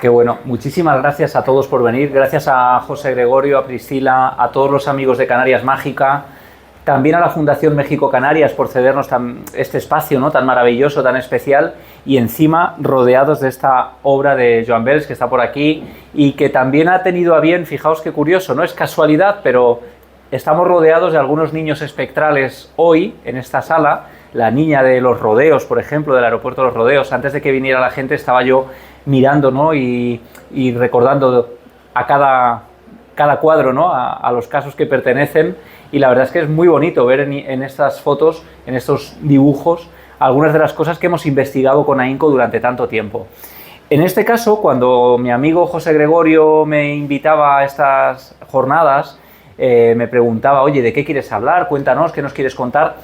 Qué bueno. Muchísimas gracias a todos por venir. Gracias a José Gregorio, a Priscila, a todos los amigos de Canarias Mágica, también a la Fundación México Canarias por cedernos este espacio, ¿no?, tan maravilloso, tan especial, y encima rodeados de esta obra de Joan Bels, que está por aquí, y que también ha tenido a bien, fijaos qué curioso, no es casualidad, pero estamos rodeados de algunos niños espectrales hoy en esta sala. La niña de los rodeos, por ejemplo, del aeropuerto de los rodeos. Antes de que viniera la gente estaba yo mirando, ¿no?, y recordando a cada cuadro, ¿no?, a los casos que pertenecen, y la verdad es que es muy bonito ver en estas fotos, en estos dibujos, algunas de las cosas que hemos investigado con AINCO durante tanto tiempo. En este caso, cuando mi amigo José Gregorio me invitaba a estas jornadas, me preguntaba, oye, ¿de qué quieres hablar? Cuéntanos, ¿qué nos quieres contar?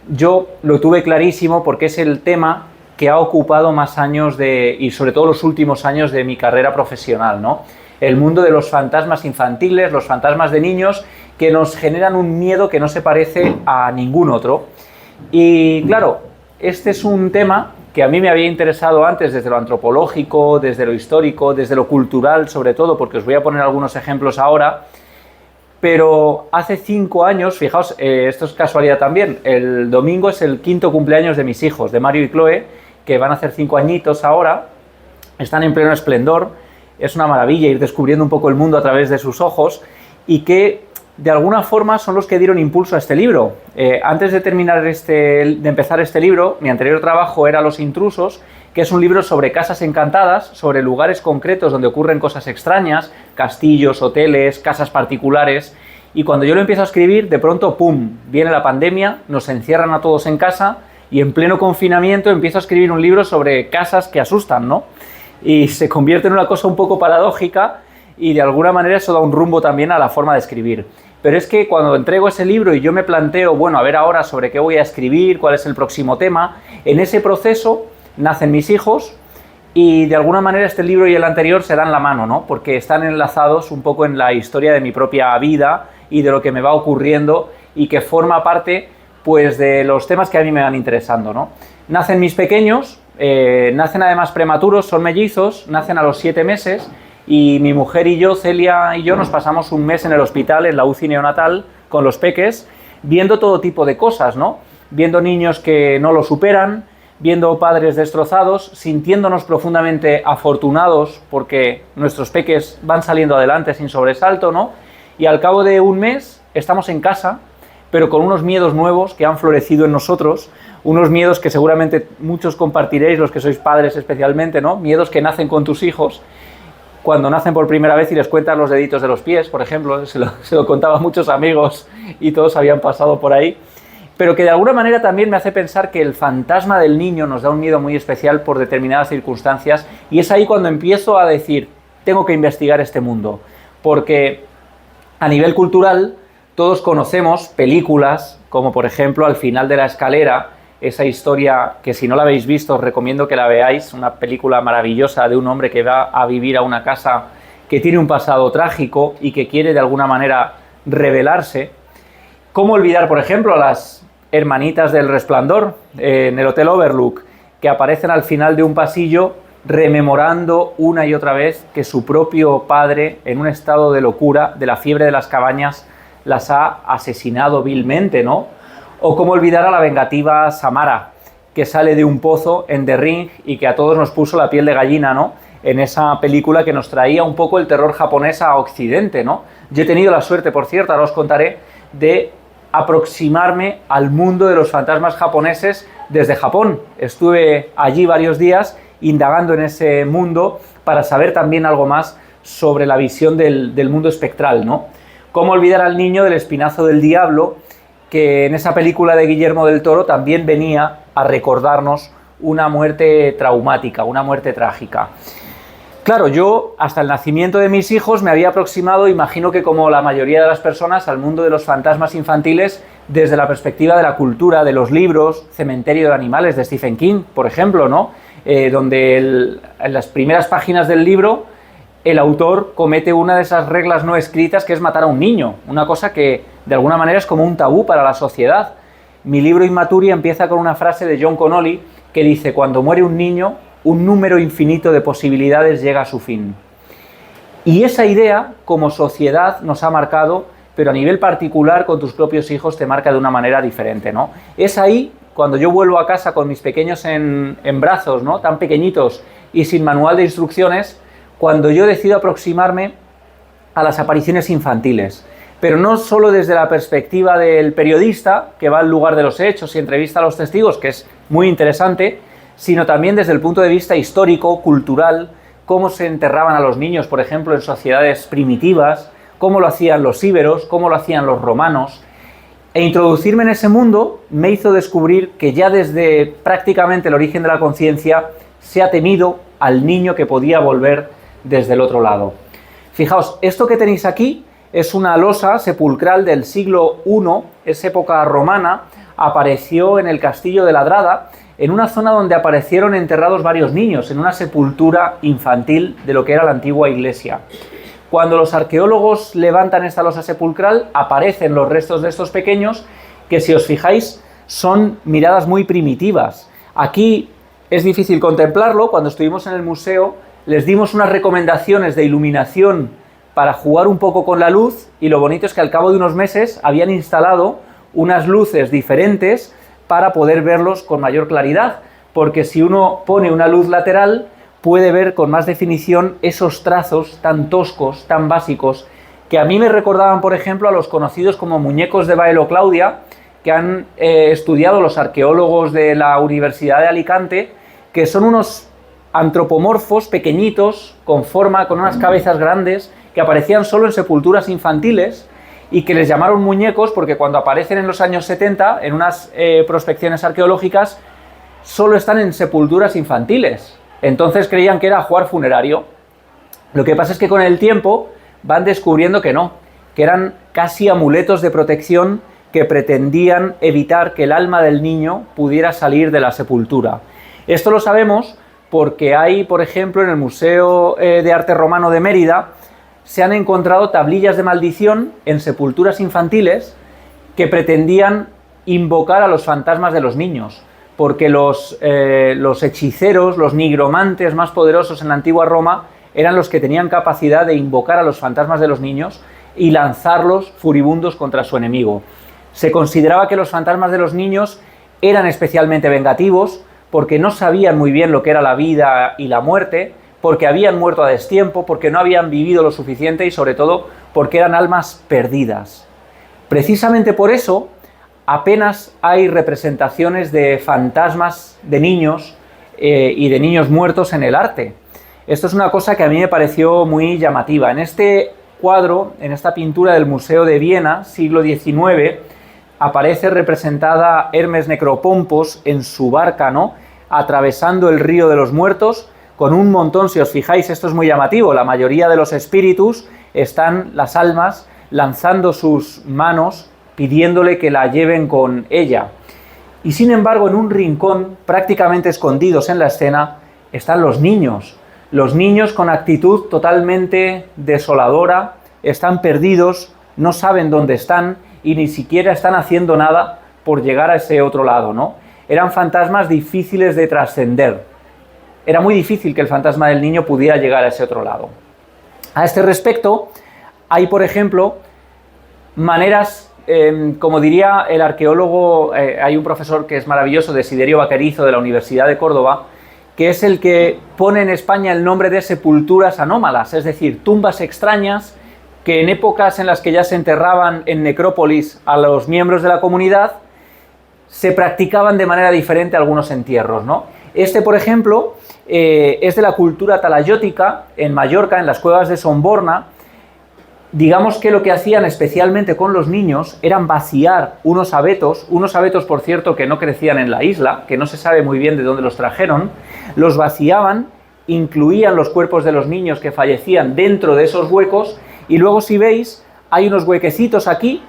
Yo lo tuve clarísimo porque es el tema que ha ocupado más años y sobre todo los últimos años de mi carrera profesional, ¿no? El mundo de los fantasmas infantiles, los fantasmas de niños, que nos generan un miedo que no se parece a ningún otro. Y claro, este es un tema que a mí me había interesado antes desde lo antropológico, desde lo histórico, desde lo cultural sobre todo, porque os voy a poner algunos ejemplos ahora. Pero hace 5 años, fijaos, esto es casualidad también, el domingo es el 5º cumpleaños de mis hijos, de Mario y Chloe, que van a hacer 5 añitos ahora, están en pleno esplendor, es una maravilla ir descubriendo un poco el mundo a través de sus ojos, y que de alguna forma son los que dieron impulso a este libro. Antes de empezar este libro, mi anterior trabajo era Los Intrusos, que es un libro sobre casas encantadas, sobre lugares concretos donde ocurren cosas extrañas, castillos, hoteles, casas particulares, y cuando yo lo empiezo a escribir, de pronto, ¡pum!, viene la pandemia, nos encierran a todos en casa, y en pleno confinamiento empiezo a escribir un libro sobre casas que asustan, ¿no? Y se convierte en una cosa un poco paradójica, y de alguna manera eso da un rumbo también a la forma de escribir. Pero es que cuando entrego ese libro y yo me planteo, bueno, a ver ahora sobre qué voy a escribir, cuál es el próximo tema, en ese proceso nacen mis hijos, y de alguna manera este libro y el anterior se dan la mano, ¿no?, porque están enlazados un poco en la historia de mi propia vida y de lo que me va ocurriendo, y que forma parte, pues, de los temas que a mí me van interesando, ¿no? Nacen mis pequeños, nacen además prematuros, son mellizos, nacen a los 7 meses, y mi mujer y yo, Celia y yo, nos pasamos un mes en el hospital, en la UCI neonatal, con los peques, viendo todo tipo de cosas, ¿no? Viendo niños que no lo superan, viendo padres destrozados, sintiéndonos profundamente afortunados porque nuestros peques van saliendo adelante sin sobresalto, ¿no? Y al cabo de un mes estamos en casa, pero con unos miedos nuevos que han florecido en nosotros, unos miedos que seguramente muchos compartiréis, los que sois padres especialmente, ¿no? Miedos que nacen con tus hijos, cuando nacen por primera vez y les cuentas los deditos de los pies, por ejemplo, se lo contaba a muchos amigos y todos habían pasado por ahí, pero que de alguna manera también me hace pensar que el fantasma del niño nos da un miedo muy especial por determinadas circunstancias, y es ahí cuando empiezo a decir, tengo que investigar este mundo, porque a nivel cultural todos conocemos películas como por ejemplo Al final de la escalera, esa historia que si no la habéis visto os recomiendo que la veáis, una película maravillosa de un hombre que va a vivir a una casa que tiene un pasado trágico y que quiere de alguna manera rebelarse. ¿Cómo olvidar, por ejemplo, a las hermanitas del Resplandor en el Hotel Overlook, que aparecen al final de un pasillo rememorando una y otra vez que su propio padre, en un estado de locura, de la fiebre de las cabañas, las ha asesinado vilmente, ¿no? O cómo olvidar a la vengativa Samara, que sale de un pozo en The Ring y que a todos nos puso la piel de gallina, ¿no?, en esa película que nos traía un poco el terror japonés a Occidente, ¿no? Yo he tenido la suerte, por cierto, ahora os contaré, de aproximarme al mundo de los fantasmas japoneses desde Japón. Estuve allí varios días indagando en ese mundo para saber también algo más sobre la visión del mundo espectral, ¿no? Cómo olvidar al niño del Espinazo del Diablo, que en esa película de Guillermo del Toro también venía a recordarnos una muerte traumática, una muerte trágica. Claro, yo hasta el nacimiento de mis hijos me había aproximado, imagino que como la mayoría de las personas, al mundo de los fantasmas infantiles desde la perspectiva de la cultura, de los libros, Cementerio de Animales de Stephen King, por ejemplo, ¿no? Donde en las primeras páginas del libro el autor comete una de esas reglas no escritas, que es matar a un niño, una cosa que de alguna manera es como un tabú para la sociedad. Mi libro Inmaturia empieza con una frase de John Connolly que dice: cuando muere un niño, un número infinito de posibilidades llega a su fin. Y esa idea, como sociedad, nos ha marcado, pero a nivel particular, con tus propios hijos, te marca de una manera diferente, ¿no? Es ahí, cuando yo vuelvo a casa con mis pequeños en brazos, ¿no?, tan pequeñitos y sin manual de instrucciones, cuando yo decido aproximarme a las apariciones infantiles. Pero no solo desde la perspectiva del periodista, que va al lugar de los hechos y entrevista a los testigos, que es muy interesante, sino también desde el punto de vista histórico, cultural, cómo se enterraban a los niños, por ejemplo, en sociedades primitivas, cómo lo hacían los íberos, cómo lo hacían los romanos. E introducirme en ese mundo me hizo descubrir que ya desde prácticamente el origen de la conciencia se ha temido al niño que podía volver desde el otro lado. Fijaos, esto que tenéis aquí es una losa sepulcral del siglo I, es época romana, apareció en el castillo de Ladrada, en una zona donde aparecieron enterrados varios niños, en una sepultura infantil de lo que era la antigua iglesia. Cuando los arqueólogos levantan esta losa sepulcral, aparecen los restos de estos pequeños, que si os fijáis son miradas muy primitivas. Aquí es difícil contemplarlo. Cuando estuvimos en el museo les dimos unas recomendaciones de iluminación para jugar un poco con la luz, y lo bonito es que al cabo de unos meses habían instalado unas luces diferentes para poder verlos con mayor claridad, porque si uno pone una luz lateral puede ver con más definición esos trazos tan toscos, tan básicos, que a mí me recordaban, por ejemplo, a los conocidos como muñecos de Baelo Claudia, que han estudiado los arqueólogos de la Universidad de Alicante, que son unos antropomorfos pequeñitos, con forma, con unas cabezas grandes, que aparecían solo en sepulturas infantiles y que les llamaron muñecos porque cuando aparecen en los años 70, en unas prospecciones arqueológicas, solo están en sepulturas infantiles. Entonces creían que era ajuar funerario. Lo que pasa es que con el tiempo van descubriendo que no, que eran casi amuletos de protección que pretendían evitar que el alma del niño pudiera salir de la sepultura. Esto lo sabemos porque hay, por ejemplo, en el Museo de Arte Romano de Mérida, se han encontrado tablillas de maldición en sepulturas infantiles que pretendían invocar a los fantasmas de los niños, porque los hechiceros, los nigromantes más poderosos en la antigua Roma eran los que tenían capacidad de invocar a los fantasmas de los niños y lanzarlos furibundos contra su enemigo. Se consideraba que los fantasmas de los niños eran especialmente vengativos porque no sabían muy bien lo que era la vida y la muerte, porque habían muerto a destiempo, porque no habían vivido lo suficiente y sobre todo porque eran almas perdidas. Precisamente por eso apenas hay representaciones de fantasmas de niños y de niños muertos en el arte. Esto es una cosa que a mí me pareció muy llamativa. En este cuadro, en esta pintura del Museo de Viena, siglo XIX, aparece representada Hermes Necropompos en su barca, ¿no?, atravesando el río de los muertos, con un montón, si os fijáis, esto es muy llamativo, la mayoría de los espíritus están, las almas, lanzando sus manos, pidiéndole que la lleven con ella. Y sin embargo, en un rincón, prácticamente escondidos en la escena, están los niños con actitud totalmente desoladora, están perdidos, no saben dónde están y ni siquiera están haciendo nada por llegar a ese otro lado, ¿no? Eran fantasmas difíciles de trascender. Era muy difícil que el fantasma del niño pudiera llegar a ese otro lado. A este respecto, hay, por ejemplo, maneras, como diría el arqueólogo, hay un profesor que es maravilloso, Desiderio Vaquerizo, de la Universidad de Córdoba, que es el que pone en España el nombre de sepulturas anómalas, es decir, tumbas extrañas que en épocas en las que ya se enterraban en necrópolis a los miembros de la comunidad, se practicaban de manera diferente algunos entierros, ¿no? Este, por ejemplo, es de la cultura talayótica en Mallorca, en las cuevas de Somborna. Digamos que lo que hacían especialmente con los niños eran vaciar unos abetos, por cierto, que no crecían en la isla, que no se sabe muy bien de dónde los trajeron, los vaciaban, incluían los cuerpos de los niños que fallecían dentro de esos huecos, y luego, si veis, hay unos huequecitos aquí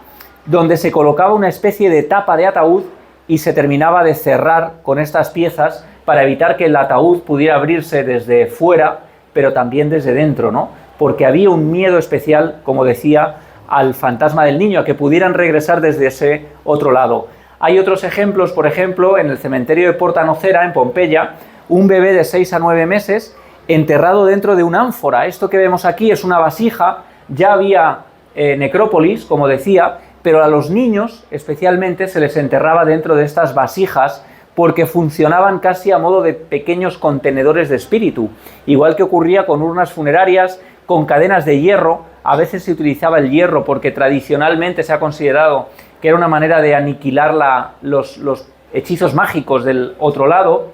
donde se colocaba una especie de tapa de ataúd y se terminaba de cerrar con estas piezas para evitar que el ataúd pudiera abrirse desde fuera, pero también desde dentro, ¿no? Porque había un miedo especial, como decía, al fantasma del niño, a que pudieran regresar desde ese otro lado. Hay otros ejemplos, por ejemplo, en el cementerio de Porta Nocera, en Pompeya, un bebé de 6 a 9 meses enterrado dentro de una ánfora. Esto que vemos aquí es una vasija, ya había necrópolis, como decía, pero a los niños especialmente se les enterraba dentro de estas vasijas porque funcionaban casi a modo de pequeños contenedores de espíritu, igual que ocurría con urnas funerarias, con cadenas de hierro. A veces se utilizaba el hierro porque tradicionalmente se ha considerado que era una manera de aniquilar los hechizos mágicos del otro lado.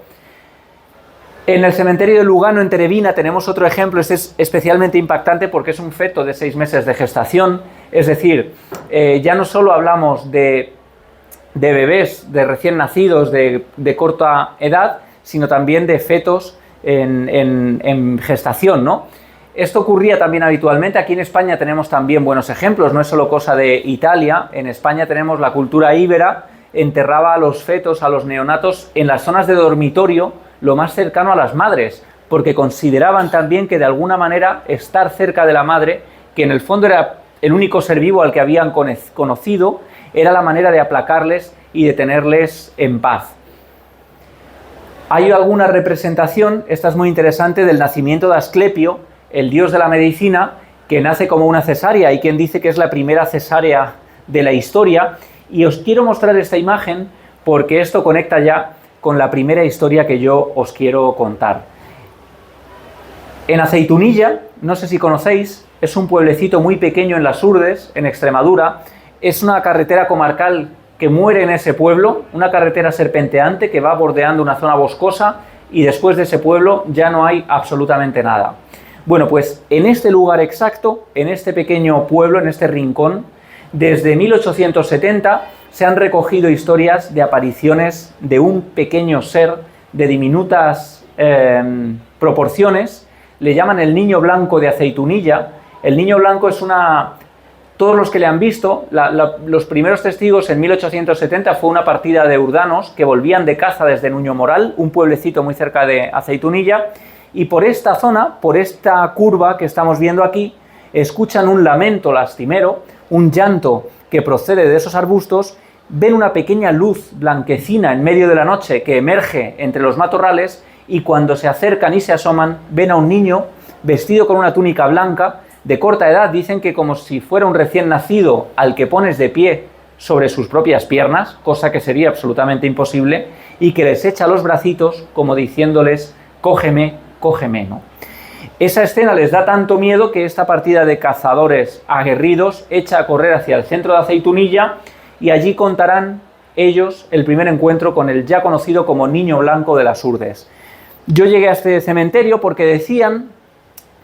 En el cementerio de Lugano, en Terevina, tenemos otro ejemplo. Este es especialmente impactante porque es un feto de 6 meses de gestación. Es decir, ya no solo hablamos de bebés, de recién nacidos, de corta edad, sino también de fetos en gestación, ¿no? Esto ocurría también habitualmente. Aquí en España tenemos también buenos ejemplos, no es solo cosa de Italia. En España tenemos la cultura íbera, enterraba a los fetos, a los neonatos, en las zonas de dormitorio, lo más cercano a las madres, porque consideraban también que de alguna manera estar cerca de la madre, que en el fondo era el único ser vivo al que habían conocido, era la manera de aplacarles y de tenerles en paz. Hay alguna representación, esta es muy interesante, del nacimiento de Asclepio, el dios de la medicina, que nace como una cesárea. Hay quien dice que es la primera cesárea de la historia, y os quiero mostrar esta imagen porque esto conecta ya con la primera historia que yo os quiero contar. En Aceitunilla, no sé si conocéis, es un pueblecito muy pequeño en las Urdes, en Extremadura. Es una carretera comarcal que muere en ese pueblo, una carretera serpenteante que va bordeando una zona boscosa, y después de ese pueblo ya no hay absolutamente nada. Bueno, pues en este lugar exacto, en este pequeño pueblo, en este rincón, desde 1870 se han recogido historias de apariciones de un pequeño ser de diminutas proporciones. Le llaman el niño blanco de Aceitunilla. El niño blanco es una... Todos los que le han visto, los primeros testigos en 1870 fue una partida de urdanos que volvían de caza desde Nuño Moral, un pueblecito muy cerca de Aceitunilla, y por esta zona, por esta curva que estamos viendo aquí, escuchan un lamento lastimero, un llanto que procede de esos arbustos, ven una pequeña luz blanquecina en medio de la noche que emerge entre los matorrales, y cuando se acercan y se asoman, ven a un niño vestido con una túnica blanca, de corta edad, dicen que como si fuera un recién nacido al que pones de pie sobre sus propias piernas, cosa que sería absolutamente imposible, y que les echa los bracitos como diciéndoles, cógeme, cógeme, ¿no? Esa escena les da tanto miedo que esta partida de cazadores aguerridos echa a correr hacia el centro de Aceitunilla, y allí contarán ellos el primer encuentro con el ya conocido como Niño Blanco de las Urdes. Yo llegué a este cementerio porque decían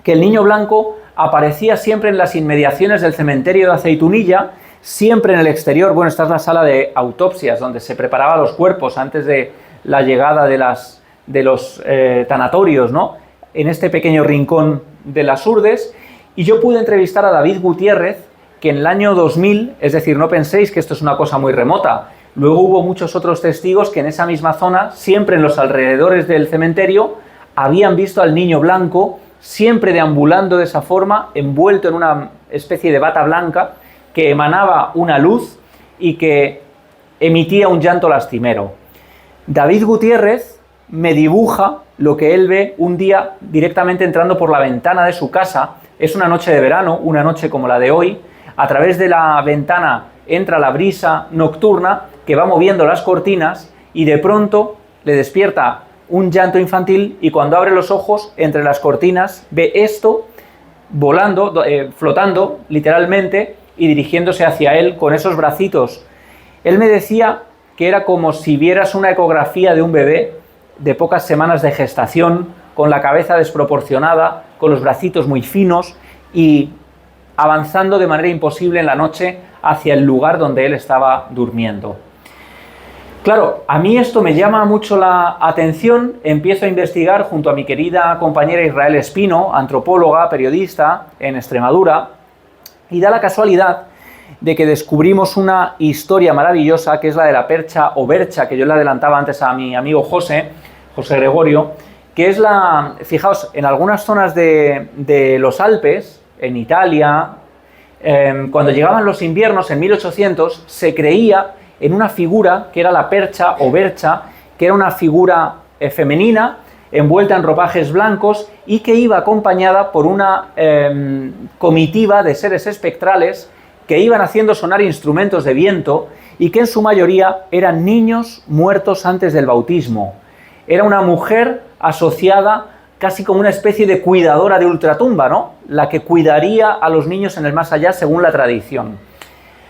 que el Niño Blanco aparecía siempre en las inmediaciones del cementerio de Aceitunilla, siempre en el exterior. Bueno, esta es la sala de autopsias, donde se preparaban los cuerpos antes de la llegada de los tanatorios, ¿no? En este pequeño rincón de las Urdes. Y yo pude entrevistar a David Gutiérrez, que en el año 2000, es decir, no penséis que esto es una cosa muy remota, luego hubo muchos otros testigos que en esa misma zona, siempre en los alrededores del cementerio, habían visto al Niño Blanco, siempre deambulando de esa forma, envuelto en una especie de bata blanca, que emanaba una luz y que emitía un llanto lastimero. David Gutiérrez me dibuja lo que él ve un día directamente entrando por la ventana de su casa. Es una noche de verano, una noche como la de hoy. A través de la ventana entra la brisa nocturna que va moviendo las cortinas, y de pronto le despierta un llanto infantil, y cuando abre los ojos, entre las cortinas, ve esto volando, flotando literalmente, y dirigiéndose hacia él con esos bracitos. Él me decía que era como si vieras una ecografía de un bebé de pocas semanas de gestación, con la cabeza desproporcionada, con los bracitos muy finos, y avanzando de manera imposible en la noche hacia el lugar donde él estaba durmiendo. Claro, a mí esto me llama mucho la atención. Empiezo a investigar junto a mi querida compañera Israel Espino, antropóloga, periodista en Extremadura, y da la casualidad de que descubrimos una historia maravillosa, que es la de la percha o bercha, que yo le adelantaba antes a mi amigo José Gregorio, que es fijaos, en algunas zonas de los Alpes, en Italia, cuando llegaban los inviernos, en 1800, se creía en una figura que era la percha o bercha, que era una figura femenina envuelta en ropajes blancos y que iba acompañada por una comitiva de seres espectrales que iban haciendo sonar instrumentos de viento y que en su mayoría eran niños muertos antes del bautismo. Era una mujer asociada casi como una especie de cuidadora de ultratumba, ¿no? La que cuidaría a los niños en el más allá según la tradición.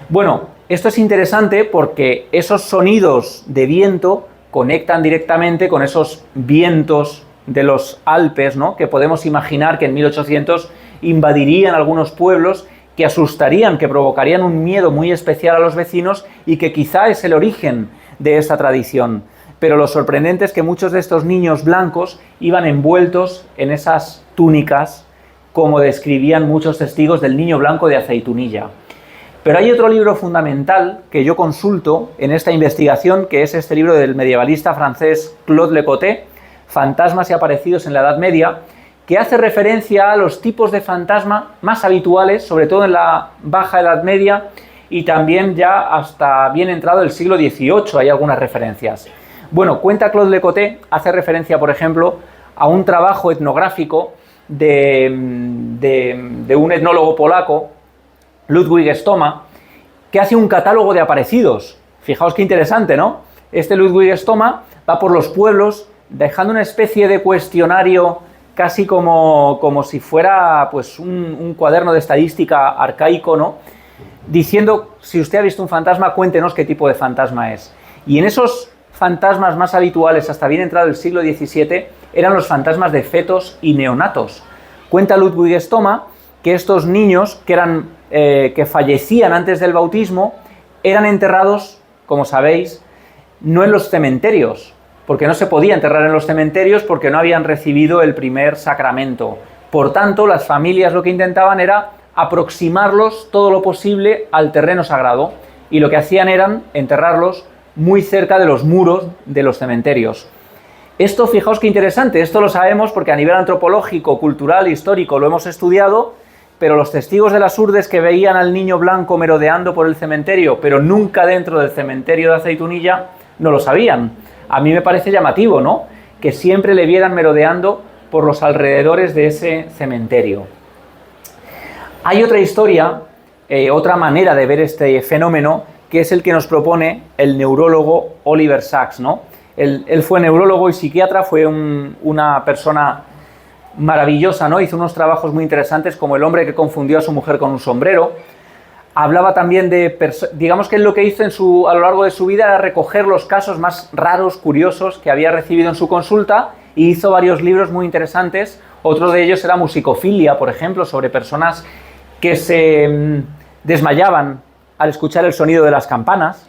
Bueno, esto es interesante porque esos sonidos de viento conectan directamente con esos vientos de los Alpes, ¿no? Que podemos imaginar que en 1800 invadirían algunos pueblos, que asustarían, que provocarían un miedo muy especial a los vecinos y que quizá es el origen de esta tradición. Pero lo sorprendente es que muchos de estos niños blancos iban envueltos en esas túnicas, como describían muchos testigos del niño blanco de Aceitunilla. Pero hay otro libro fundamental que yo consulto en esta investigación, que es este libro del medievalista francés Claude Lecoté, Fantasmas y aparecidos en la Edad Media, que hace referencia a los tipos de fantasma más habituales, sobre todo en la Baja Edad Media y también ya hasta bien entrado el siglo XVIII, hay algunas referencias. Bueno, cuenta Claude Lecoté, hace referencia, por ejemplo, a un trabajo etnográfico de un etnólogo polaco, Ludwig Stoma, que hace un catálogo de aparecidos. Fijaos qué interesante, ¿no? Este Ludwig Stoma va por los pueblos dejando una especie de cuestionario casi como si fuera pues un cuaderno de estadística arcaico, ¿no? Diciendo, si usted ha visto un fantasma, cuéntenos qué tipo de fantasma es. Y en esos fantasmas más habituales, hasta bien entrado el siglo XVII, eran los fantasmas de fetos y neonatos. Cuenta Ludwig Stoma que estos niños que fallecían antes del bautismo eran enterrados, como sabéis, no en los cementerios, porque no se podía enterrar en los cementerios porque no habían recibido el primer sacramento. Por tanto, las familias lo que intentaban era aproximarlos todo lo posible al terreno sagrado y lo que hacían eran enterrarlos muy cerca de los muros de los cementerios. Esto, fijaos qué interesante, esto lo sabemos porque a nivel antropológico, cultural, histórico lo hemos estudiado, pero los testigos de las Urdes que veían al niño blanco merodeando por el cementerio, pero nunca dentro del cementerio de Aceitunilla, no lo sabían. A mí me parece llamativo, ¿no? Que siempre le vieran merodeando por los alrededores de ese cementerio. Hay otra historia, otra manera de ver este fenómeno, que es el que nos propone el neurólogo Oliver Sacks, ¿no? Él fue neurólogo y psiquiatra, fue una persona maravillosa, ¿no? Hizo unos trabajos muy interesantes como El hombre que confundió a su mujer con un sombrero. Hablaba también digamos que él lo que hizo a lo largo de su vida era recoger los casos más raros, curiosos que había recibido en su consulta y hizo varios libros muy interesantes. Otro de ellos era Musicofilia, por ejemplo, sobre personas que se desmayaban al escuchar el sonido de las campanas.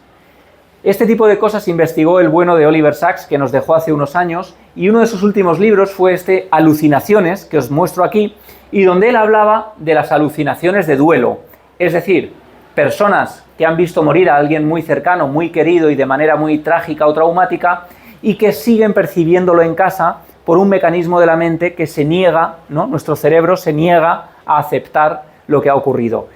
Este tipo de cosas investigó el bueno de Oliver Sacks, que nos dejó hace unos años, y uno de sus últimos libros fue Alucinaciones, que os muestro aquí, y donde él hablaba de las alucinaciones de duelo. Es decir, personas que han visto morir a alguien muy cercano, muy querido y de manera muy trágica o traumática, y que siguen percibiéndolo en casa por un mecanismo de la mente que se niega, ¿no? Nuestro cerebro se niega a aceptar lo que ha ocurrido.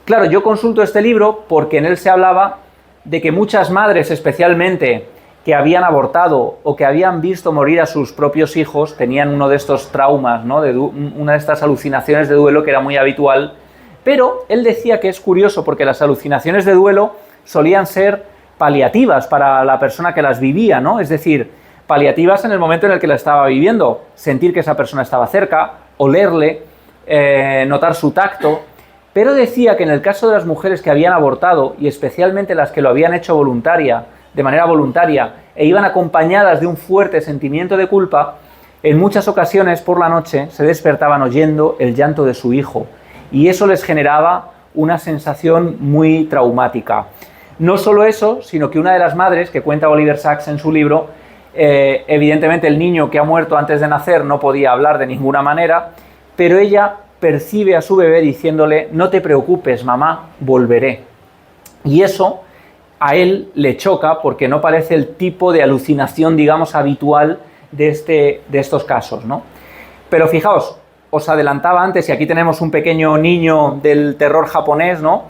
Claro, yo consulto este libro porque en él se hablaba de que muchas madres, especialmente que habían abortado o que habían visto morir a sus propios hijos, tenían uno de estos traumas, ¿no? Una de estas alucinaciones de duelo que era muy habitual. Pero él decía que es curioso porque las alucinaciones de duelo solían ser paliativas para la persona que las vivía, ¿no? Es decir, paliativas en el momento en el que la estaba viviendo, sentir que esa persona estaba cerca, olerle, notar su tacto. Pero decía que en el caso de las mujeres que habían abortado, y especialmente las que lo habían hecho de manera voluntaria, e iban acompañadas de un fuerte sentimiento de culpa, en muchas ocasiones por la noche se despertaban oyendo el llanto de su hijo, y eso les generaba una sensación muy traumática. No solo eso, sino que una de las madres, que cuenta Oliver Sacks en su libro, evidentemente el niño que ha muerto antes de nacer no podía hablar de ninguna manera, pero ella percibe a su bebé diciéndole: no te preocupes, mamá, volveré. Y eso a él le choca porque no parece el tipo de alucinación, digamos, habitual de estos casos, ¿no? Pero fijaos, os adelantaba antes, y aquí tenemos un pequeño niño del terror japonés, ¿no?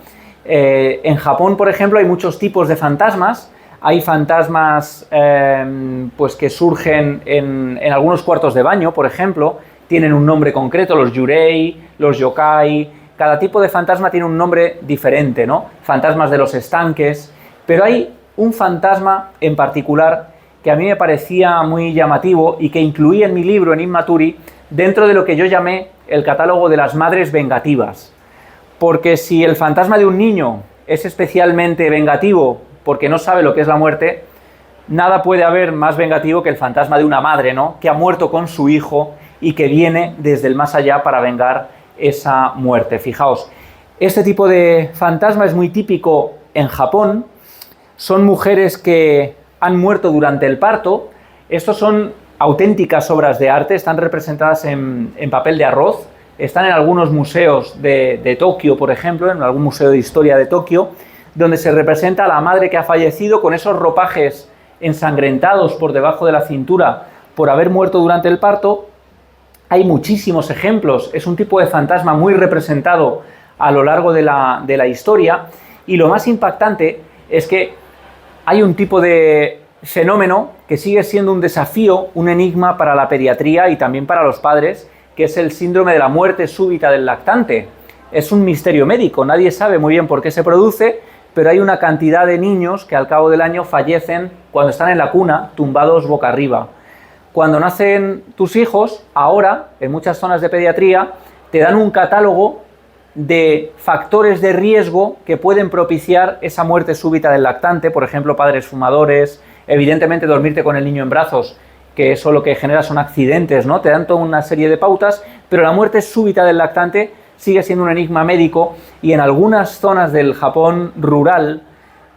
En Japón, por ejemplo, hay muchos tipos de fantasmas. Hay fantasmas pues que surgen en algunos cuartos de baño, por ejemplo, tienen un nombre concreto, los yurei, los yokai, cada tipo de fantasma tiene un nombre diferente, ¿no? Fantasmas de los estanques, pero hay un fantasma en particular que a mí me parecía muy llamativo y que incluí en mi libro, en Inmaturi, dentro de lo que yo llamé el catálogo de las madres vengativas. Porque si el fantasma de un niño es especialmente vengativo porque no sabe lo que es la muerte, nada puede haber más vengativo que el fantasma de una madre, ¿no? Que ha muerto con su hijo y que viene desde el más allá para vengar esa muerte. Fijaos, este tipo de fantasma es muy típico en Japón. Son mujeres que han muerto durante el parto. Estos son auténticas obras de arte, están representadas en papel de arroz, están en algunos museos de Tokio, por ejemplo, en algún museo de historia de Tokio, donde se representa a la madre que ha fallecido con esos ropajes ensangrentados por debajo de la cintura por haber muerto durante el parto. Hay muchísimos ejemplos, es un tipo de fantasma muy representado a lo largo de la historia, y lo más impactante es que hay un tipo de fenómeno que sigue siendo un desafío, un enigma para la pediatría y también para los padres, que es el síndrome de la muerte súbita del lactante. Es un misterio médico, nadie sabe muy bien por qué se produce, pero hay una cantidad de niños que al cabo del año fallecen cuando están en la cuna, tumbados boca arriba. Cuando nacen tus hijos, ahora, en muchas zonas de pediatría, te dan un catálogo de factores de riesgo que pueden propiciar esa muerte súbita del lactante, por ejemplo, padres fumadores, evidentemente dormirte con el niño en brazos, que eso lo que genera son accidentes, ¿no? Te dan toda una serie de pautas, pero la muerte súbita del lactante sigue siendo un enigma médico, y en algunas zonas del Japón rural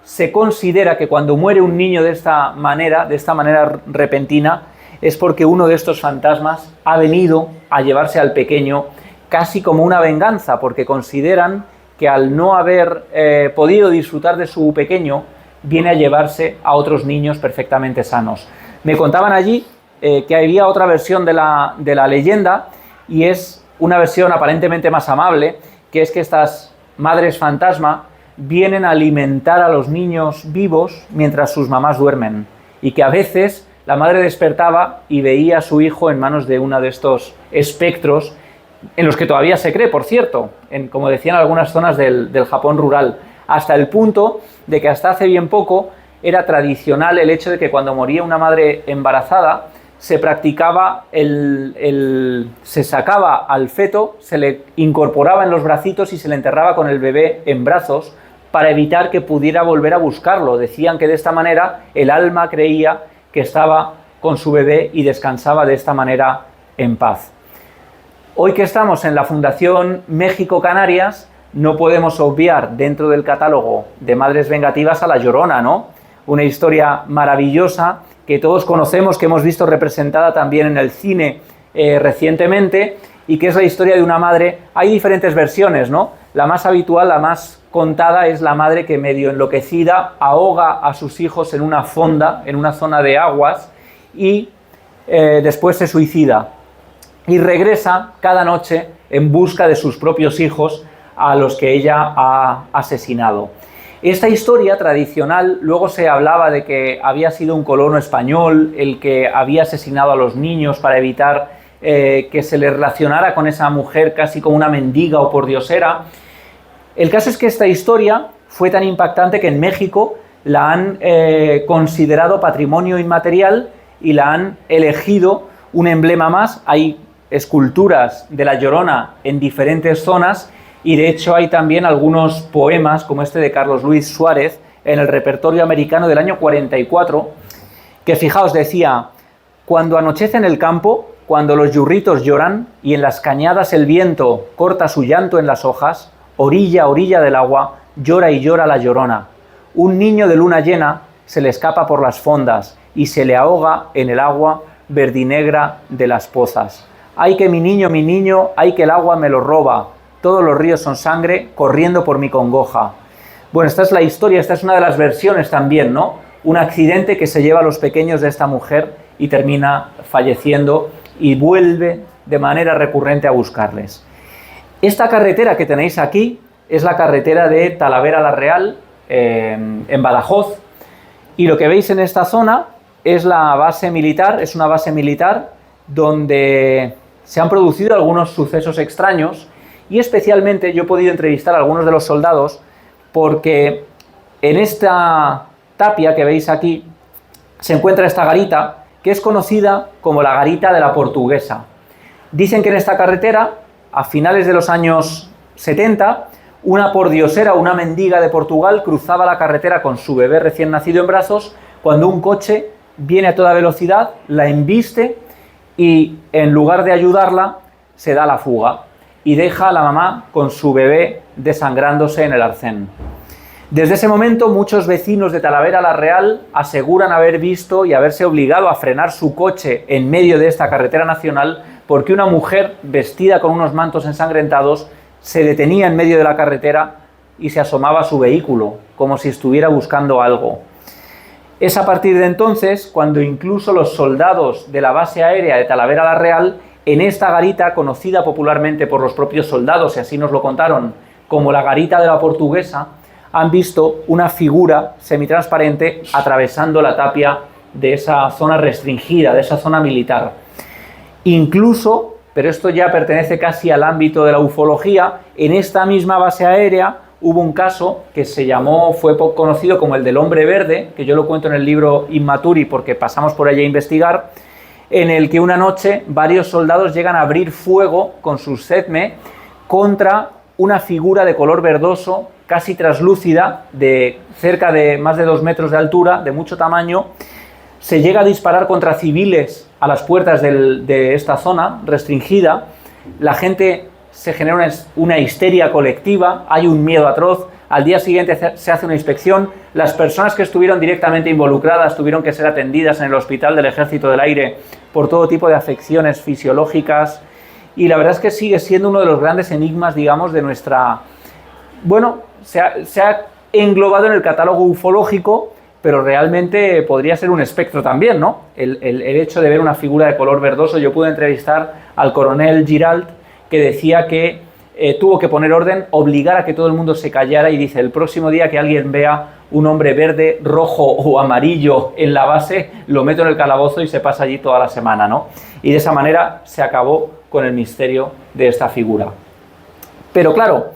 se considera que cuando muere un niño de esta manera repentina, es porque uno de estos fantasmas ha venido a llevarse al pequeño casi como una venganza, porque consideran que al no haber podido disfrutar de su pequeño, viene a llevarse a otros niños perfectamente sanos. Me contaban allí que había otra versión de la leyenda, y es una versión aparentemente más amable, que es que estas madres fantasma vienen a alimentar a los niños vivos mientras sus mamás duermen, y que a veces la madre despertaba y veía a su hijo en manos de uno de estos espectros, en los que todavía se cree, por cierto, como decían algunas zonas del Japón rural, hasta el punto de que hasta hace bien poco era tradicional el hecho de que cuando moría una madre embarazada se practicaba se sacaba al feto, se le incorporaba en los bracitos y se le enterraba con el bebé en brazos para evitar que pudiera volver a buscarlo. Decían que de esta manera el alma creía que estaba con su bebé y descansaba de esta manera en paz. Hoy que estamos en la Fundación México Canarias, no podemos obviar dentro del catálogo de madres vengativas a La Llorona, ¿no? Una historia maravillosa que todos conocemos, que hemos visto representada también en el cine recientemente, y que es la historia de una madre. Hay diferentes versiones, ¿no? La más habitual, la más contada, es la madre que medio enloquecida ahoga a sus hijos en una fonda, en una zona de aguas, y después se suicida y regresa cada noche en busca de sus propios hijos a los que ella ha asesinado. Esta historia tradicional, luego se hablaba de que había sido un colono español el que había asesinado a los niños para evitar que se le relacionara con esa mujer casi como una mendiga o pordiosera. El caso es que esta historia fue tan impactante que en México la han considerado patrimonio inmaterial y la han elegido un emblema más. Hay esculturas de La Llorona en diferentes zonas, y de hecho hay también algunos poemas, como este de Carlos Luis Suárez, en el repertorio americano del año 44, que fijaos, decía: cuando anochece en el campo, cuando los yurritos lloran y en las cañadas el viento corta su llanto en las hojas, orilla a orilla del agua, llora y llora la Llorona. Un niño de luna llena se le escapa por las fondas y se le ahoga en el agua verdinegra de las pozas. Ay que mi niño, ay que el agua me lo roba. Todos los ríos son sangre corriendo por mi congoja. Bueno, esta es la historia, esta es una de las versiones también, ¿no? Un accidente que se lleva a los pequeños de esta mujer y termina falleciendo, y vuelve de manera recurrente a buscarles. Esta carretera que tenéis aquí es la carretera de Talavera la Real, en Badajoz, Y lo que veis en esta zona es la base militar, es una base militar donde se han producido algunos sucesos extraños y especialmente yo he podido entrevistar a algunos de los soldados porque en esta tapia que veis aquí se encuentra esta garita que es conocida como la garita de la Portuguesa. Dicen que en esta carretera, a finales de los años 70, una pordiosera, una mendiga de Portugal, cruzaba la carretera con su bebé recién nacido en brazos, cuando un coche viene a toda velocidad, la embiste y en lugar de ayudarla, se da la fuga y deja a la mamá con su bebé desangrándose en el arcén. Desde ese momento, muchos vecinos de Talavera la Real aseguran haber visto y haberse obligado a frenar su coche en medio de esta carretera nacional porque una mujer vestida con unos mantos ensangrentados se detenía en medio de la carretera y se asomaba a su vehículo, como si estuviera buscando algo. Es a partir de entonces cuando incluso los soldados de la base aérea de Talavera la Real, en esta garita, conocida popularmente por los propios soldados, y así nos lo contaron, como la garita de la Portuguesa, han visto una figura semitransparente atravesando la tapia de esa zona restringida, de esa zona militar. Incluso, pero esto ya pertenece casi al ámbito de la ufología, en esta misma base aérea hubo un caso que fue conocido como el del hombre verde, que yo lo cuento en el libro Immaturi porque pasamos por allí a investigar, en el que una noche varios soldados llegan a abrir fuego con sus ZETME contra una figura de color verdoso, casi translúcida, de cerca de más de 2 metros de altura, de mucho tamaño. Se llega a disparar contra civiles a las puertas de esta zona restringida. La gente se genera una histeria colectiva, hay un miedo atroz. Al día siguiente se hace una inspección. Las personas que estuvieron directamente involucradas tuvieron que ser atendidas en el hospital del Ejército del Aire por todo tipo de afecciones fisiológicas. Y la verdad es que sigue siendo uno de los grandes enigmas, digamos, de nuestra... Bueno, se ha englobado en el catálogo ufológico, pero realmente podría ser un espectro también, ¿no? El hecho de ver una figura de color verdoso. Yo pude entrevistar al coronel Giralt, que decía que tuvo que poner orden, obligar a que todo el mundo se callara, y dice, el próximo día que alguien vea un hombre verde, rojo o amarillo en la base, lo meto en el calabozo y se pasa allí toda la semana, ¿no? Y de esa manera se acabó con el misterio de esta figura. Pero claro,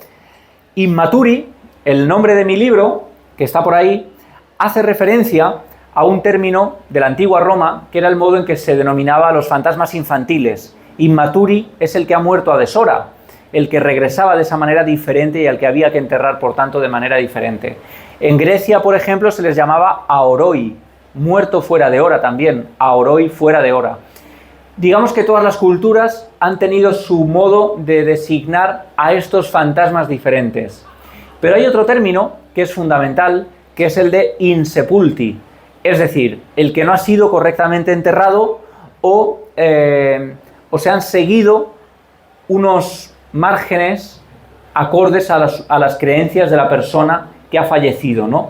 Immaturi, el nombre de mi libro, que está por ahí, hace referencia a un término de la antigua Roma, que era el modo en que se denominaba a los fantasmas infantiles. Immaturi es el que ha muerto a deshora, el que regresaba de esa manera diferente y al que había que enterrar, por tanto, de manera diferente. En Grecia, por ejemplo, se les llamaba aoroi, muerto fuera de hora también, aoroi fuera de hora. Digamos que todas las culturas han tenido su modo de designar a estos fantasmas diferentes. Pero hay otro término que es fundamental, que es el de insepulti, es decir, el que no ha sido correctamente enterrado o se han seguido unos márgenes acordes a las creencias de la persona que ha fallecido, ¿no?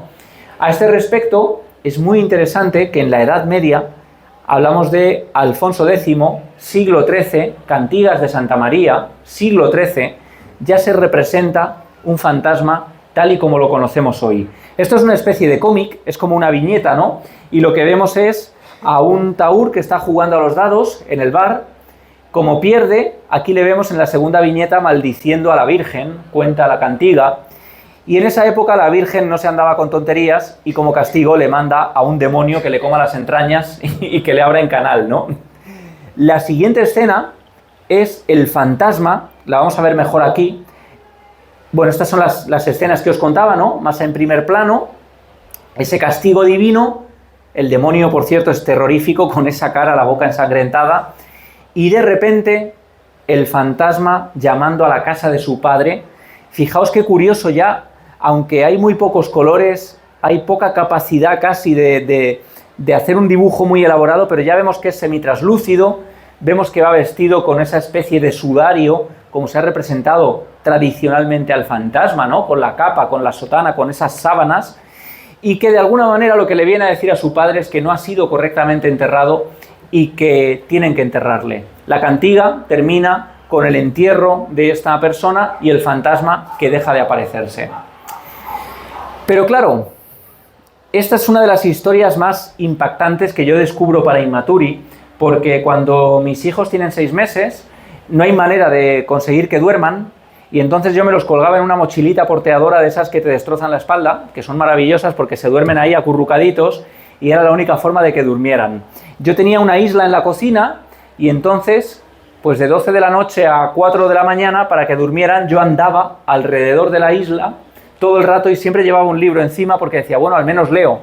A este respecto, es muy interesante que en la Edad Media hablamos de Alfonso X, siglo XIII, Cantigas de Santa María, siglo XIII, ya se representa un fantasma tal y como lo conocemos hoy. Esto es una especie de cómic, es como una viñeta, ¿no? Y lo que vemos es a un taur que está jugando a los dados en el bar. Como pierde, aquí le vemos en la segunda viñeta maldiciendo a la Virgen, cuenta la cantiga. Y en esa época la Virgen no se andaba con tonterías y como castigo le manda a un demonio que le coma las entrañas y que le abra en canal, ¿no? La siguiente escena es el fantasma, la vamos a ver mejor aquí. Bueno, estas son las escenas que os contaba, ¿no? Más en primer plano, ese castigo divino, el demonio, por cierto, es terrorífico con esa cara, la boca ensangrentada, y de repente el fantasma llamando a la casa de su padre. Fijaos qué curioso ya, aunque hay muy pocos colores, hay poca capacidad casi de hacer un dibujo muy elaborado, pero ya vemos que es semitraslúcido, vemos que va vestido con esa especie de sudario, como se ha representado tradicionalmente al fantasma, ¿no? Con la capa, con la sotana, con esas sábanas, y que de alguna manera lo que le viene a decir a su padre es que no ha sido correctamente enterrado y que tienen que enterrarle. La cantiga termina con el entierro de esta persona y el fantasma que deja de aparecerse. Pero claro, Esta es una de las historias más impactantes que yo descubro para Inmaturi, porque cuando mis hijos tienen 6 meses, no hay manera de conseguir que duerman, y entonces yo me los colgaba en una mochilita porteadora de esas que te destrozan la espalda, que son maravillosas porque se duermen ahí acurrucaditos, y era la única forma de que durmieran. Yo tenía una isla en la cocina, y entonces, pues de 12 de la noche a 4 de la mañana, para que durmieran, yo andaba alrededor de la isla todo el rato y siempre llevaba un libro encima porque decía, bueno, al menos leo.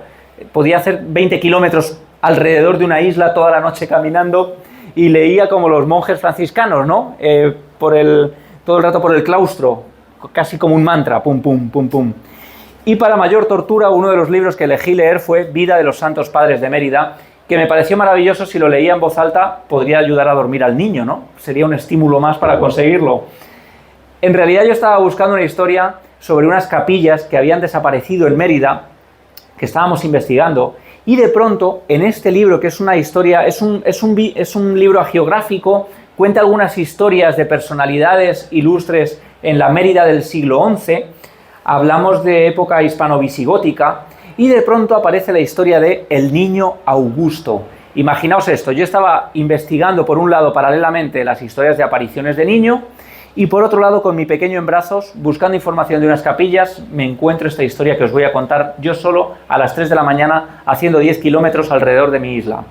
Podía hacer 20 kilómetros alrededor de una isla toda la noche caminando y leía como los monjes franciscanos, ¿no? Todo el rato por el claustro, casi como un mantra, pum, pum, pum, pum. Y para mayor tortura, uno de los libros que elegí leer fue Vida de los Santos Padres de Mérida, que me pareció maravilloso. Si lo leía en voz alta, podría ayudar a dormir al niño, ¿no? Sería un estímulo más para conseguirlo. En realidad yo estaba buscando una historia sobre unas capillas que habían desaparecido en Mérida, que estábamos investigando, y de pronto, en este libro, que es una historia, es un libro hagiográfico, cuenta algunas historias de personalidades ilustres en la Mérida del siglo XI, hablamos de época hispano-visigótica, y de pronto aparece la historia de el niño Augusto. Imaginaos esto, yo estaba investigando por un lado paralelamente las historias de apariciones de niño, y por otro lado, con mi pequeño en brazos, buscando información de unas capillas, me encuentro esta historia que os voy a contar yo solo a las 3 de la mañana, haciendo 10 kilómetros alrededor de mi isla.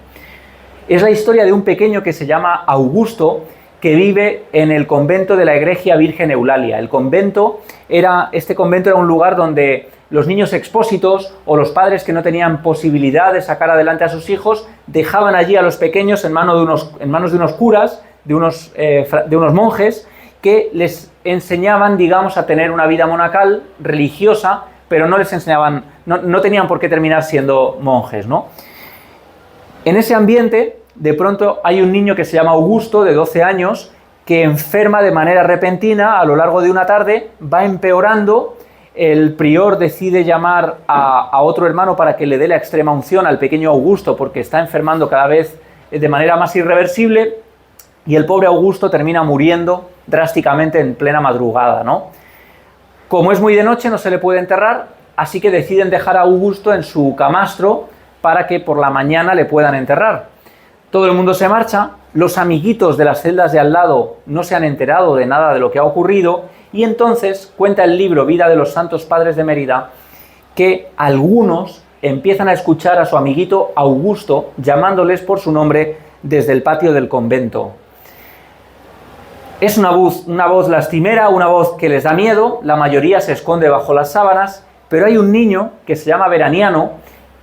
Es la historia de un pequeño que se llama Augusto, que vive en el convento de la Egregia Virgen Eulalia. Este convento era un lugar donde los niños expósitos o los padres que no tenían posibilidad de sacar adelante a sus hijos, dejaban allí a los pequeños en manos de unos curas, de unos monjes, que les enseñaban, digamos, a tener una vida monacal, religiosa, pero no les enseñaban, no tenían por qué terminar siendo monjes, ¿no? En ese ambiente, de pronto hay un niño que se llama Augusto, de 12 años, que enferma de manera repentina a lo largo de una tarde, va empeorando, el prior decide llamar a otro hermano para que le dé la extrema unción al pequeño Augusto, porque está enfermando cada vez de manera más irreversible, y el pobre Augusto termina muriendo drásticamente en plena madrugada, ¿no? Como es muy de noche, no se le puede enterrar, así que deciden dejar a Augusto en su camastro para que por la mañana le puedan enterrar. Todo el mundo se marcha, los amiguitos de las celdas de al lado no se han enterado de nada de lo que ha ocurrido, y entonces cuenta el libro Vida de los Santos Padres de Mérida que algunos empiezan a escuchar a su amiguito Augusto llamándoles por su nombre desde el patio del convento. Es una voz lastimera, una voz que les da miedo, la mayoría se esconde bajo las sábanas, pero hay un niño que se llama Veraniano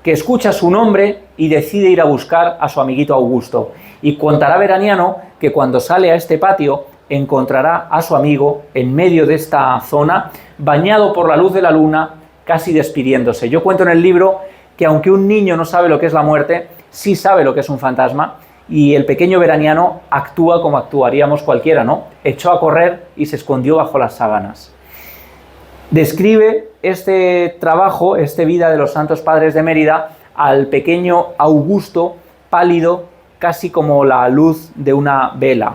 que escucha su nombre y decide ir a buscar a su amiguito Augusto. Y contará Veraniano que cuando sale a este patio encontrará a su amigo en medio de esta zona, bañado por la luz de la luna, casi despidiéndose. Yo cuento en el libro que aunque un niño no sabe lo que es la muerte, sí sabe lo que es un fantasma, y el pequeño Veraniano actúa como actuaríamos cualquiera, ¿no? Echó a correr y se escondió bajo las sábanas. Describe este trabajo, Vida de los Santos Padres de Mérida, al pequeño Augusto, pálido, casi como la luz de una vela.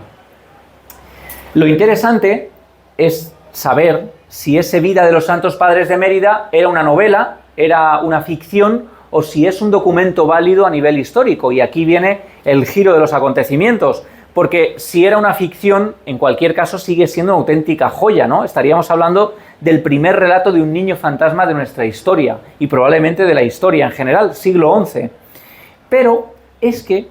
Lo interesante es saber si ese Vida de los Santos Padres de Mérida era una novela, era una ficción, o si es un documento válido a nivel histórico. Y aquí viene el giro de los acontecimientos, porque si era una ficción, en cualquier caso sigue siendo una auténtica joya, ¿no? Estaríamos hablando del primer relato de un niño fantasma de nuestra historia, y probablemente de la historia en general, siglo XI. Pero es que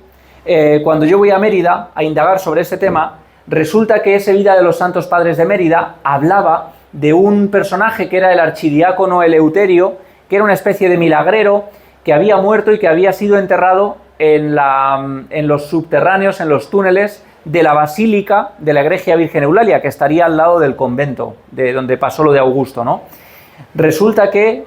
cuando yo voy a Mérida a indagar sobre ese tema, resulta que ese Vida de los Santos Padres de Mérida hablaba de un personaje que era el archidiácono Eleuterio, que era una especie de milagrero, que había muerto y que había sido enterrado en los subterráneos, en los túneles de la Basílica de la Egregia Virgen Eulalia, que estaría al lado del convento, de donde pasó lo de Augusto, ¿no? Resulta que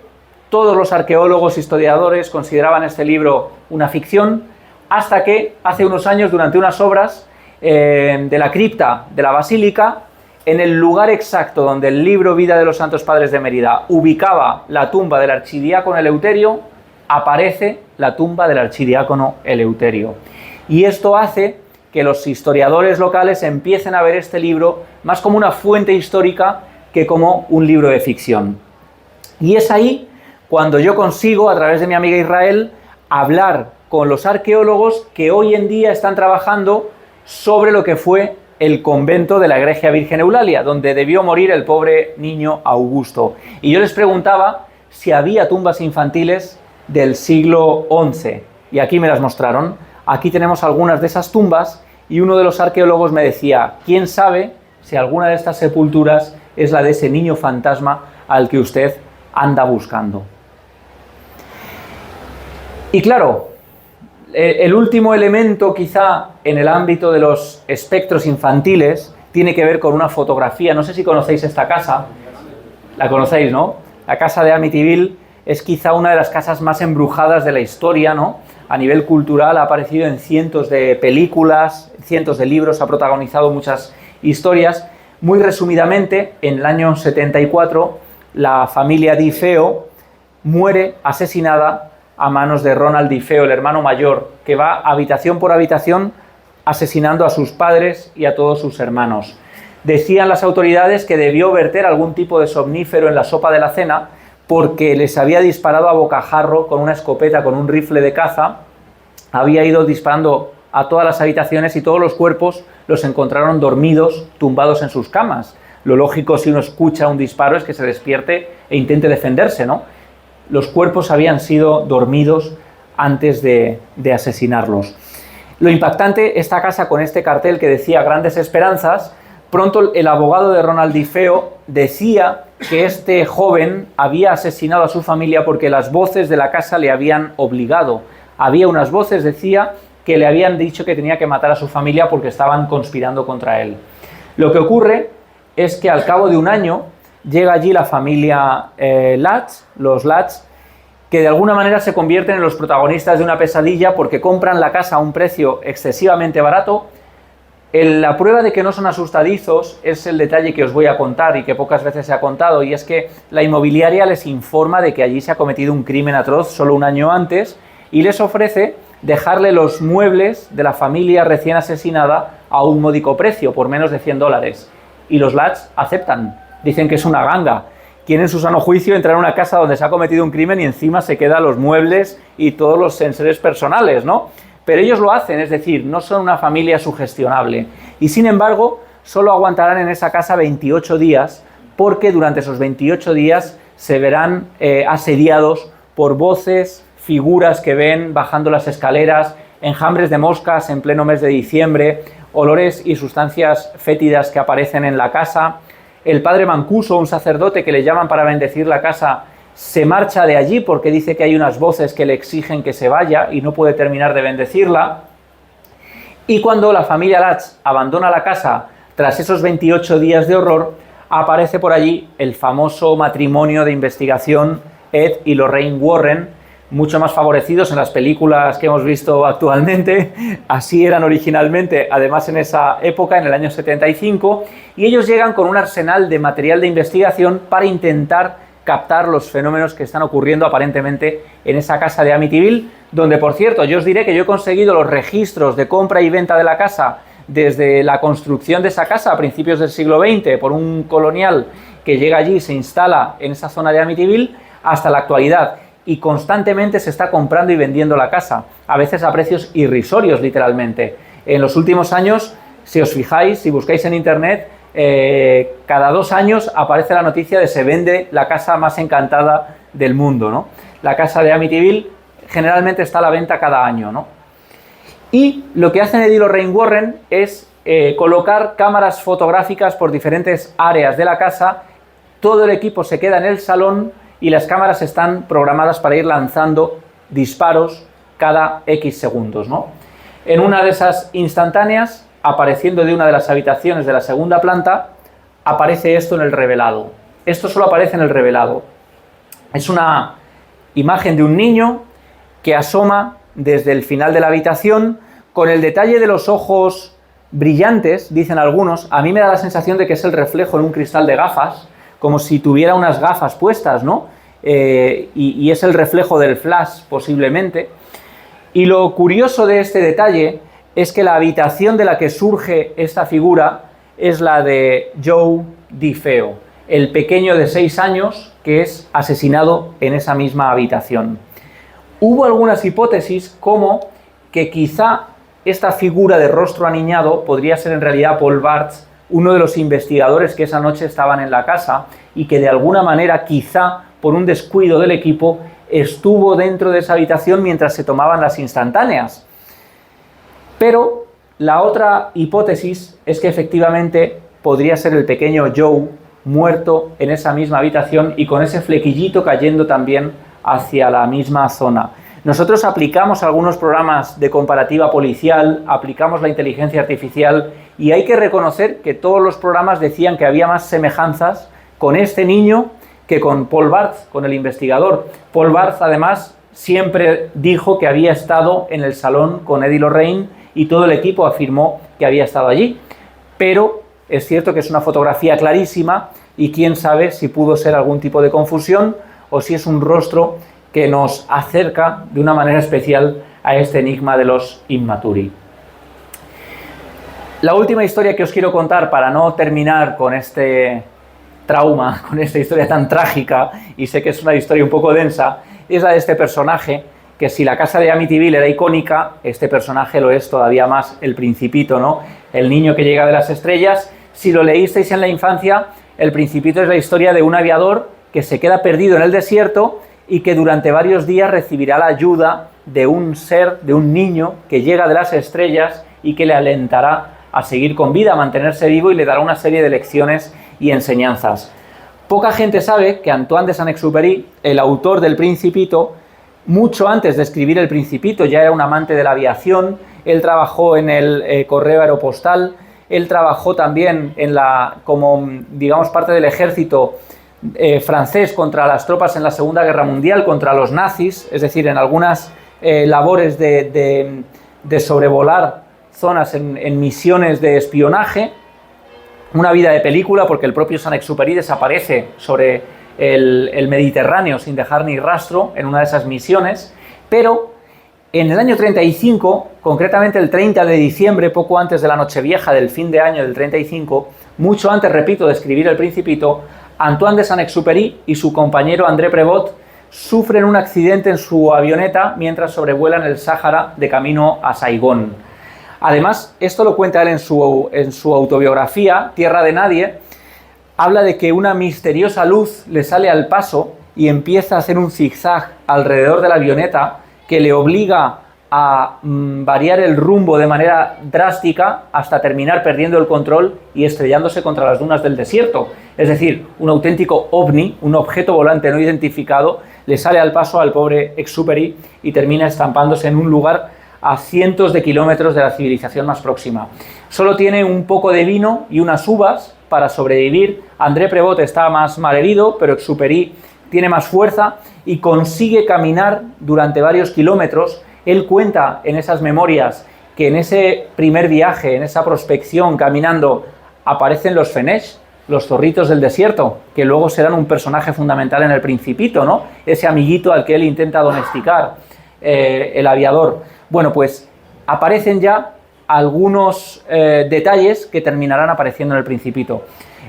todos los arqueólogos, historiadores, consideraban este libro una ficción, hasta que hace unos años, durante unas obras de la cripta de la Basílica, en el lugar exacto donde el libro Vida de los Santos Padres de Mérida ubicaba la tumba del archidiácono Eleuterio, aparece la tumba del archidiácono Eleuterio. Y esto hace que los historiadores locales empiecen a ver este libro más como una fuente histórica que como un libro de ficción. Y es ahí cuando yo consigo, a través de mi amiga Israel, hablar con los arqueólogos que hoy en día están trabajando sobre lo que fue el convento de la Egregia Virgen Eulalia, donde debió morir el pobre niño Augusto. Y yo les preguntaba si había tumbas infantiles del siglo XI, y aquí me las mostraron. Aquí tenemos algunas de esas tumbas, y uno de los arqueólogos me decía, ¿quién sabe si alguna de estas sepulturas es la de ese niño fantasma al que usted anda buscando? Y claro, el último elemento quizá en el ámbito de los espectros infantiles tiene que ver con una fotografía. No sé si conocéis esta casa, la conocéis, ¿no? La casa de Amityville es quizá una de las casas más embrujadas de la historia, ¿no? A nivel cultural ha aparecido en cientos de películas, cientos de libros, ha protagonizado muchas historias. Muy resumidamente, en el año 74, la familia DiFeo muere asesinada a manos de Ronald DiFeo, el hermano mayor, que va habitación por habitación asesinando a sus padres y a todos sus hermanos. Decían las autoridades que debió verter algún tipo de somnífero en la sopa de la cena porque les había disparado a bocajarro con una escopeta, con un rifle de caza. Había ido disparando a todas las habitaciones y todos los cuerpos los encontraron dormidos, tumbados en sus camas. Lo lógico si uno escucha un disparo es que se despierte e intente defenderse, ¿no? Los cuerpos habían sido dormidos antes de asesinarlos. Lo impactante, esta casa con este cartel que decía Grandes Esperanzas, pronto el abogado de Ronald DiFeo decía que este joven había asesinado a su familia porque las voces de la casa le habían obligado. Había unas voces, decía, que le habían dicho que tenía que matar a su familia porque estaban conspirando contra él. Lo que ocurre es que al cabo de un año llega allí la familia Latch, los Latch, que de alguna manera se convierten en los protagonistas de una pesadilla porque compran la casa a un precio excesivamente barato. La prueba de que no son asustadizos es el detalle que os voy a contar y que pocas veces se ha contado, y es que la inmobiliaria les informa de que allí se ha cometido un crimen atroz solo un año antes y les ofrece dejarle los muebles de la familia recién asesinada a un módico precio, por menos de $100. Y los Latch aceptan. Dicen que es una ganga. ¿Quién en su sano juicio entra en una casa donde se ha cometido un crimen y encima se quedan los muebles y todos los enseres personales, ¿no? Pero ellos lo hacen, es decir, no son una familia sugestionable. Y sin embargo, solo aguantarán en esa casa 28 días, porque durante esos 28 días se verán asediados por voces, figuras que ven bajando las escaleras, enjambres de moscas en pleno mes de diciembre, olores y sustancias fétidas que aparecen en la casa. El padre Mancuso, un sacerdote que le llaman para bendecir la casa, se marcha de allí porque dice que hay unas voces que le exigen que se vaya y no puede terminar de bendecirla. Y cuando la familia Latch abandona la casa tras esos 28 días de horror, aparece por allí el famoso matrimonio de investigación Ed y Lorraine Warren, mucho más favorecidos en las películas que hemos visto actualmente. Así eran originalmente, además en esa época, en el año 75, y ellos llegan con un arsenal de material de investigación para intentar captar los fenómenos que están ocurriendo aparentemente en esa casa de Amityville, donde, por cierto, yo os diré que yo he conseguido los registros de compra y venta de la casa desde la construcción de esa casa a principios del siglo XX por un colonial que llega allí y se instala en esa zona de Amityville hasta la actualidad. Y constantemente se está comprando y vendiendo la casa, a veces a precios irrisorios, literalmente. En los últimos años, si os fijáis, si buscáis en internet, cada 2 años aparece la noticia de se vende la casa más encantada del mundo, ¿no? La casa de Amityville generalmente está a la venta cada año, ¿no? Y lo que hacen Ed y Lorraine Warren es colocar cámaras fotográficas por diferentes áreas de la casa. Todo el equipo se queda en el salón y las cámaras están programadas para ir lanzando disparos cada X segundos, ¿no? En una de esas instantáneas, apareciendo de una de las habitaciones de la segunda planta, aparece esto en el revelado. Esto solo aparece en el revelado. Es una imagen de un niño que asoma desde el final de la habitación con el detalle de los ojos brillantes, dicen algunos. A mí me da la sensación de que es el reflejo en un cristal de gafas, como si tuviera unas gafas puestas, ¿no? Y es el reflejo del flash, posiblemente. Y lo curioso de este detalle es que la habitación de la que surge esta figura es la de Joe DiFeo. el pequeño de 6 años que es asesinado en esa misma habitación. Hubo algunas hipótesis como que quizá esta figura de rostro aniñado podría ser en realidad Paul Barthes, uno de los investigadores que esa noche estaban en la casa y que de alguna manera, quizá por un descuido del equipo, estuvo dentro de esa habitación mientras se tomaban las instantáneas. Pero la otra hipótesis es que efectivamente podría ser el pequeño Joe muerto en esa misma habitación y con ese flequillito cayendo también hacia la misma zona. Nosotros aplicamos algunos programas de comparativa policial, aplicamos la inteligencia artificial y hay que reconocer que todos los programas decían que había más semejanzas con este niño que con Paul Barthes, con el investigador. Paul Barthes, además, siempre dijo que había estado en el salón con Eddie Lorraine y todo el equipo afirmó que había estado allí. Pero es cierto que es una fotografía clarísima y quién sabe si pudo ser algún tipo de confusión o si es un rostro que nos acerca de una manera especial a este enigma de los Inmaturi. La última historia que os quiero contar, para no terminar con este trauma, con esta historia tan trágica, y sé que es una historia un poco densa, es la de este personaje, que si la casa de Amityville era icónica, este personaje lo es todavía más, el Principito, ¿no? El niño que llega de las estrellas. Si lo leísteis en la infancia, el Principito es la historia de un aviador que se queda perdido en el desierto y que durante varios días recibirá la ayuda de un ser, de un niño que llega de las estrellas y que le alentará a seguir con vida, a mantenerse vivo y le dará una serie de lecciones y enseñanzas. Poca gente sabe que Antoine de Saint-Exupéry, el autor del Principito, mucho antes de escribir El Principito ya era un amante de la aviación. Él trabajó en el correo aeropostal, él trabajó también como digamos parte del ejército francés contra las tropas en la Segunda Guerra Mundial, contra los nazis, es decir, en algunas labores de sobrevolar zonas en misiones de espionaje. Una vida de película, porque el propio Saint-Exupéry desaparece sobre el Mediterráneo sin dejar ni rastro en una de esas misiones, pero en el año 35, concretamente el 30 de diciembre, poco antes de la Nochevieja del fin de año del 35, mucho antes, repito, de escribir El Principito, Antoine de Saint-Exupéry y su compañero André Prévost sufren un accidente en su avioneta mientras sobrevuelan el Sáhara de camino a Saigón. Además, esto lo cuenta él en su autobiografía, Tierra de Nadie. Habla de que una misteriosa luz le sale al paso y empieza a hacer un zigzag alrededor de la avioneta que le obliga a variar el rumbo de manera drástica hasta terminar perdiendo el control y estrellándose contra las dunas del desierto. Es decir, un auténtico ovni, un objeto volante no identificado, le sale al paso al pobre Exupéry y termina estampándose en un lugar a cientos de kilómetros de la civilización más próxima. Solo tiene un poco de vino y unas uvas para sobrevivir. André Prévost está más malherido, pero Exupéry tiene más fuerza y consigue caminar durante varios kilómetros. Él cuenta en esas memorias que en ese primer viaje, en esa prospección caminando, aparecen los fenech, los zorritos del desierto, que luego serán un personaje fundamental en El Principito, ¿no? Ese amiguito al que él intenta domesticar, el aviador. Bueno, pues aparecen ya algunos detalles que terminarán apareciendo en El Principito.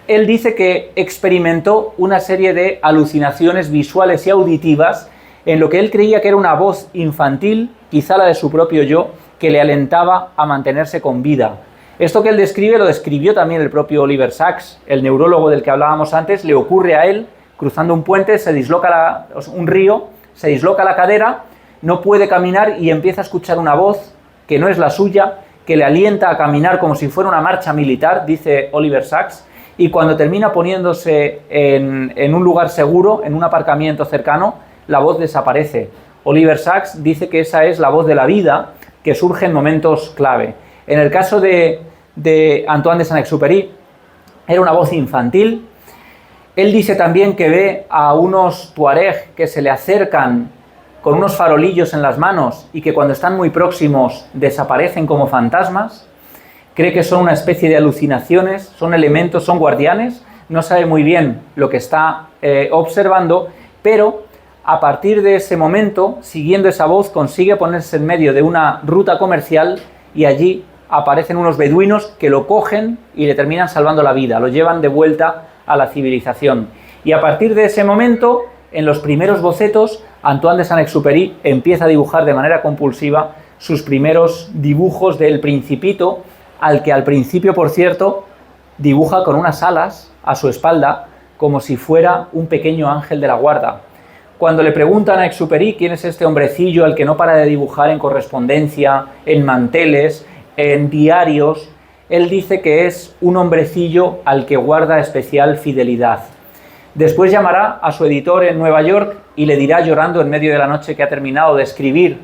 Él dice que experimentó una serie de alucinaciones visuales y auditivas en lo que él creía que era una voz infantil, quizá la de su propio yo, que le alentaba a mantenerse con vida. Esto que él describe lo describió también el propio Oliver Sacks, el neurólogo del que hablábamos antes. Le ocurre a él, cruzando un puente, se disloca un río, se disloca la cadera, no puede caminar y empieza a escuchar una voz que no es la suya, que le alienta a caminar como si fuera una marcha militar, dice Oliver Sacks, y cuando termina poniéndose en un lugar seguro, en un aparcamiento cercano, la voz desaparece. Oliver Sacks dice que esa es la voz de la vida que surge en momentos clave. En el caso de Antoine de Saint-Exupéry, era una voz infantil. Él dice también que ve a unos tuareg que se le acercan con unos farolillos en las manos y que cuando están muy próximos desaparecen como fantasmas. Cree que son una especie de alucinaciones, son elementos, son guardianes. No sabe muy bien lo que está observando, pero a partir de ese momento, siguiendo esa voz, consigue ponerse en medio de una ruta comercial y allí aparecen unos beduinos que lo cogen y le terminan salvando la vida. Lo llevan de vuelta a la civilización. Y a partir de ese momento, en los primeros bocetos, Antoine de Saint-Exupéry empieza a dibujar de manera compulsiva sus primeros dibujos del Principito, al que al principio, por cierto, dibuja con unas alas a su espalda, como si fuera un pequeño ángel de la guarda. Cuando le preguntan a Exupéry quién es este hombrecillo al que no para de dibujar en correspondencia, en manteles, en diarios, él dice que es un hombrecillo al que guarda especial fidelidad. Después llamará a su editor en Nueva York y le dirá llorando en medio de la noche que ha terminado de escribir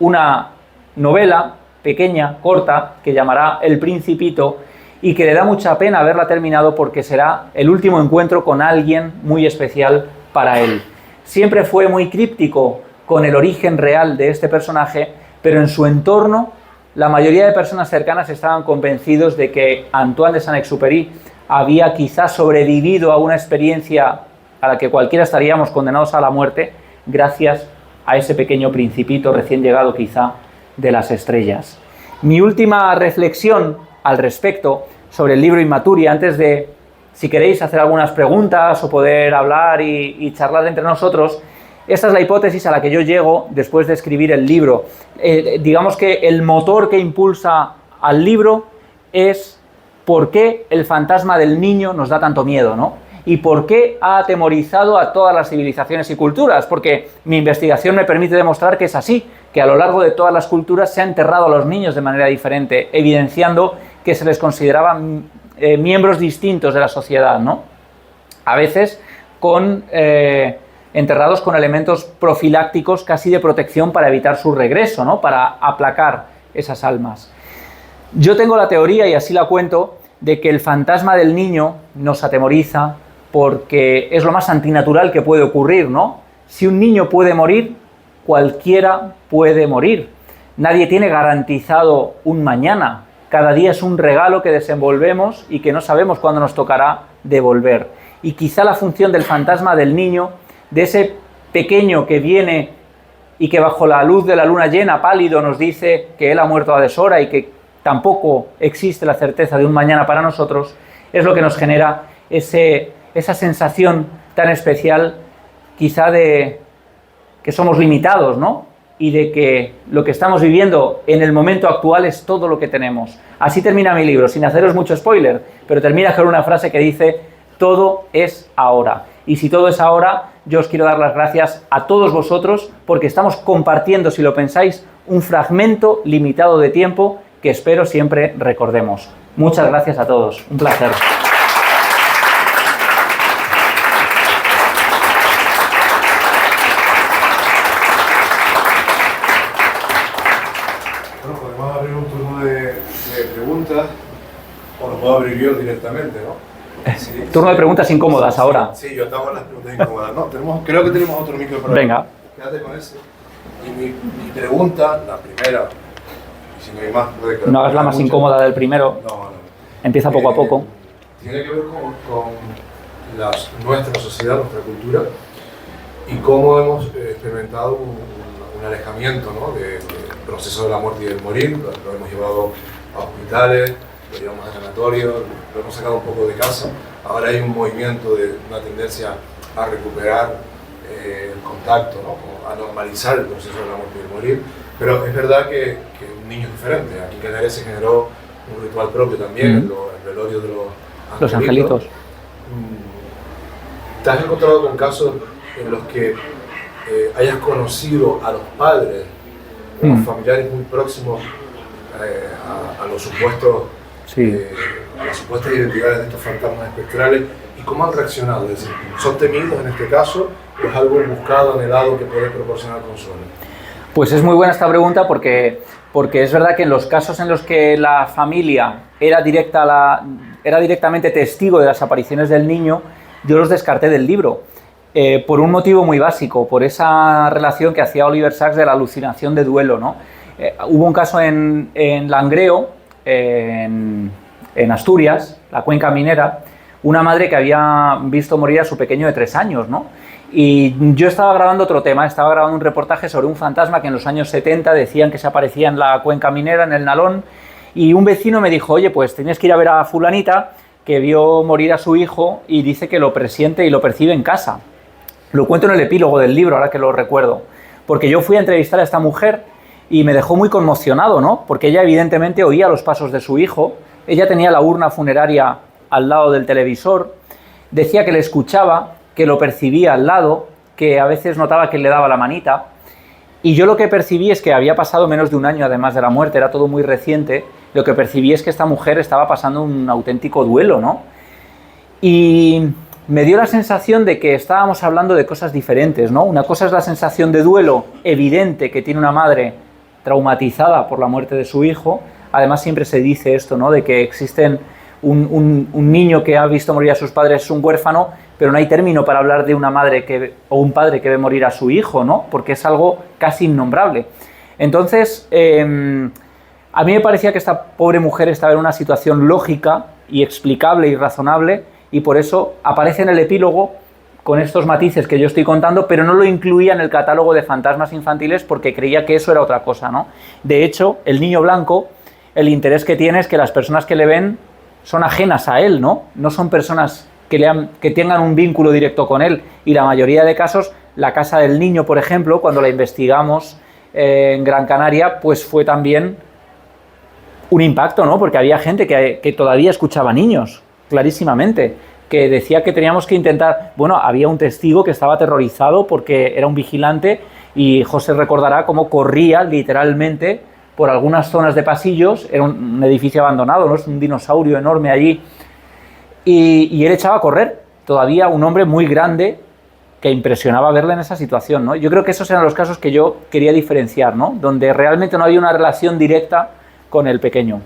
una novela pequeña, corta, que llamará El Principito, y que le da mucha pena haberla terminado porque será el último encuentro con alguien muy especial para él. Siempre fue muy críptico con el origen real de este personaje, pero en su entorno la mayoría de personas cercanas estaban convencidos de que Antoine de Saint-Exupéry había quizás sobrevivido a una experiencia a la que cualquiera estaríamos condenados a la muerte gracias a ese pequeño Principito recién llegado quizá de las estrellas. Mi última reflexión al respecto sobre el libro Inmaturia, antes de, si queréis, hacer algunas preguntas o poder hablar y charlar entre nosotros, esta es la hipótesis a la que yo llego después de escribir el libro. Digamos que el motor que impulsa al libro es por qué el fantasma del niño nos da tanto miedo, ¿no? Y por qué ha atemorizado a todas las civilizaciones y culturas, porque mi investigación me permite demostrar que es así, que a lo largo de todas las culturas se ha enterrado a los niños de manera diferente, evidenciando que se les consideraban miembros distintos de la sociedad, ¿no? A veces enterrados con elementos profilácticos casi de protección para evitar su regreso, ¿no? Para aplacar esas almas. Yo tengo la teoría, y así la cuento, de que el fantasma del niño nos atemoriza porque es lo más antinatural que puede ocurrir, ¿no? Si un niño puede morir, cualquiera puede morir. Nadie tiene garantizado un mañana. Cada día es un regalo que desenvolvemos y que no sabemos cuándo nos tocará devolver. Y quizá la función del fantasma del niño, de ese pequeño que viene y que bajo la luz de la luna llena, pálido, nos dice que él ha muerto a deshora y que tampoco existe la certeza de un mañana para nosotros, es lo que nos genera esa sensación tan especial, quizá de que somos limitados, ¿no? Y de que lo que estamos viviendo en el momento actual es todo lo que tenemos. Así termina mi libro, sin haceros mucho spoiler, pero termina con una frase que dice: todo es ahora. Y si todo es ahora, yo os quiero dar las gracias a todos vosotros porque estamos compartiendo, si lo pensáis, un fragmento limitado de tiempo que espero siempre recordemos. Muchas gracias a todos. Un placer. Bueno, podemos abrir un turno de preguntas o lo puedo abrir yo directamente, ¿no? Sí, turno de preguntas incómodas ahora. Sí, yo estaba en las preguntas incómodas. No, creo que tenemos otro micro por ahí. Venga. Quédate con ese. Y mi pregunta, la primera, y si no hay más, puede que no hagas la más incómoda del primero. No. Empieza poco a poco. Tiene que ver con nuestra sociedad, nuestra cultura, y cómo hemos experimentado un alejamiento, ¿no? del proceso de la muerte y del morir. Lo hemos llevado a hospitales, lo llevamos a sanatorios, lo hemos sacado un poco de casa. Ahora hay un movimiento, una tendencia a recuperar el contacto, ¿no? Como a normalizar el proceso de la muerte y del morir. Pero es verdad que un niño es diferente. Aquí en Canarias se generó un ritual propio también, el velorio de los angelitos. ¿Te has encontrado con casos en los que hayas conocido a los padres, a los familiares muy próximos a los supuestos, a las supuestas identidades de estos fantasmas espectrales, y cómo han reaccionado? Es decir, ¿son temidos en este caso o es algo buscado, anhelado, que puede proporcionar consuelo? Pues es muy buena esta pregunta porque es verdad que en los casos en los que la familia era directamente testigo de las apariciones del niño, yo los descarté del libro. Por un motivo muy básico, por esa relación que hacía Oliver Sacks de la alucinación de duelo, ¿no? Hubo un caso en Langreo, en Asturias, la cuenca minera, una madre que había visto morir a su pequeño de 3 años, ¿no? Y yo estaba grabando otro tema, estaba grabando un reportaje sobre un fantasma que en los años 70 decían que se aparecía en la cuenca minera, en el Nalón, y un vecino me dijo: oye, pues tienes que ir a ver a fulanita, que vio morir a su hijo y dice que lo presiente y lo percibe en casa. Lo cuento en el epílogo del libro, ahora que lo recuerdo, porque yo fui a entrevistar a esta mujer y me dejó muy conmocionado, ¿no? Porque ella evidentemente oía los pasos de su hijo, ella tenía la urna funeraria al lado del televisor, decía que le escuchaba, que lo percibía al lado, que a veces notaba que le daba la manita, y yo lo que percibí es que había pasado menos de un año además de la muerte, era todo muy reciente. Lo que percibí es que esta mujer estaba pasando un auténtico duelo, ¿no? Y me dio la sensación de que estábamos hablando de cosas diferentes, ¿no? Una cosa es la sensación de duelo evidente que tiene una madre traumatizada por la muerte de su hijo. Además siempre se dice esto, ¿no? De que existen un niño que ha visto morir a sus padres es un huérfano, pero no hay término para hablar de una madre o un padre que ve morir a su hijo, ¿no? Porque es algo casi innombrable. Entonces, a mí me parecía que esta pobre mujer estaba en una situación lógica y explicable y razonable, y por eso aparece en el epílogo con estos matices que yo estoy contando, pero no lo incluía en el catálogo de fantasmas infantiles porque creía que eso era otra cosa, ¿no? De hecho, el niño blanco, el interés que tiene es que las personas que le ven son ajenas a él, ¿no? No son personas que tengan un vínculo directo con él, y la mayoría de casos, la casa del niño, por ejemplo, cuando la investigamos en Gran Canaria, pues fue también un impacto, ¿no? Porque había gente que todavía escuchaba niños, clarísimamente, que decía que teníamos que intentar... Bueno, había un testigo que estaba aterrorizado porque era un vigilante, y José recordará cómo corría literalmente por algunas zonas de pasillos. Era un edificio abandonado, ¿no? Es un dinosaurio enorme allí, y él echaba a correr, todavía un hombre muy grande, que impresionaba verle en esa situación, ¿no? Yo creo que esos eran los casos que yo quería diferenciar, ¿no? Donde realmente no había una relación directa con el pequeño.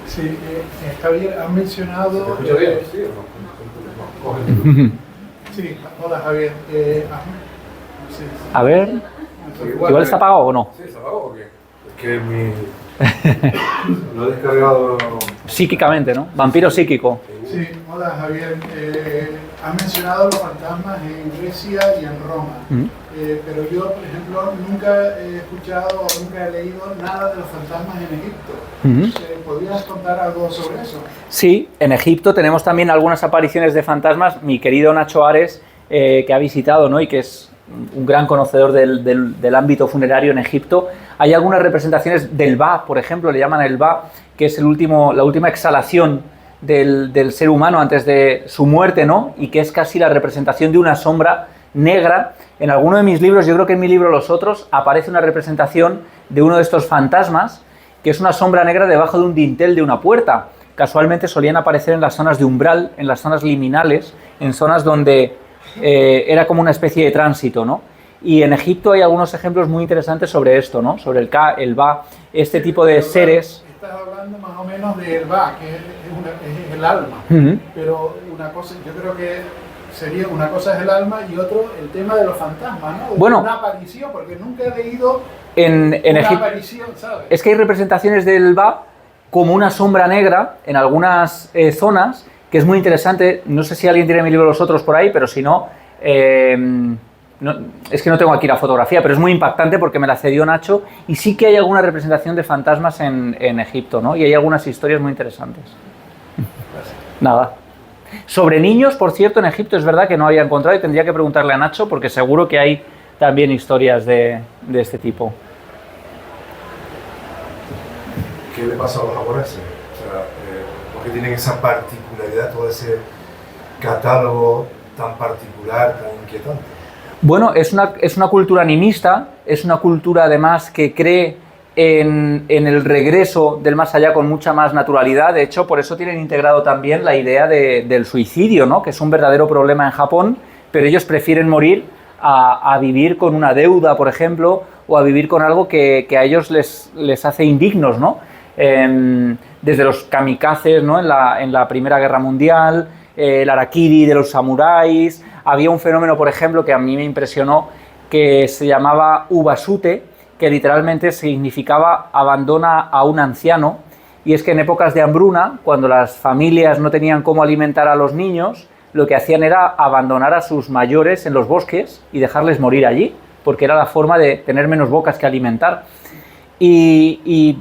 Sí, Javier, has mencionado... ¿Me escucha bien? Sí, o no. Sí, hola Javier. Sí. A ver, igual está apagado o no. Sí, está apagado porque es que lo he descargado Psíquicamente, ¿no? Vampiro psíquico. Sí, hola Javier. Has mencionado los fantasmas en Grecia y en Roma, pero yo, por ejemplo, nunca he escuchado o nunca he leído nada de los fantasmas en Egipto. ¿Podrías contar algo sobre eso? Sí, en Egipto tenemos también algunas apariciones de fantasmas. Mi querido Nacho Ares, que ha visitado, ¿no? Y que es un gran conocedor del ámbito funerario en Egipto, hay algunas representaciones del Ba, por ejemplo, le llaman el Ba, que es la última exhalación del ser humano antes de su muerte, ¿no? Y que es casi la representación de una sombra negra. En alguno de mis libros, yo creo que en mi libro Los Otros, aparece una representación de uno de estos fantasmas, que es una sombra negra debajo de un dintel de una puerta. Casualmente solían aparecer en las zonas de umbral, en las zonas liminales, en zonas donde era como una especie de tránsito, ¿no? Y en Egipto hay algunos ejemplos muy interesantes sobre esto, ¿no? Sobre el Ka, el Ba, este tipo de seres. Estás hablando más o menos del Ba, que es el alma. Pero una cosa, yo creo que sería una cosa es el alma y otro el tema de los fantasmas, ¿no? Bueno, una aparición, porque nunca he leído en Egipto, aparición, ¿sabes? Es que hay representaciones del Ba como una sombra negra en algunas zonas, que es muy interesante. No sé si alguien tiene mi libro Los Otros por ahí, pero si no, es que no tengo aquí la fotografía, pero es muy impactante porque me la cedió Nacho, y sí que hay alguna representación de fantasmas en Egipto, ¿no? Y hay algunas historias muy interesantes. Nada. Sobre niños, por cierto, en Egipto es verdad que no había encontrado, y tendría que preguntarle a Nacho porque seguro que hay también historias de este tipo. ¿Qué le pasa a los japoneses? O sea, ¿por qué tienen esa particularidad, todo ese catálogo tan particular, tan inquietante? Bueno, es una cultura animista, es una cultura además que cree en el regreso del más allá con mucha más naturalidad. De hecho, por eso tienen integrado también la idea del suicidio, ¿no? Que es un verdadero problema en Japón, pero ellos prefieren morir a vivir con una deuda, por ejemplo, o a vivir con algo que a ellos les hace indignos, ¿no? Desde los kamikazes, ¿no? en la Primera Guerra Mundial, el harakiri de los samuráis. Había un fenómeno, por ejemplo, que a mí me impresionó, que se llamaba ubasute, que literalmente significaba abandona a un anciano, y es que en épocas de hambruna, cuando las familias no tenían cómo alimentar a los niños, lo que hacían era abandonar a sus mayores en los bosques y dejarles morir allí, porque era la forma de tener menos bocas que alimentar. Y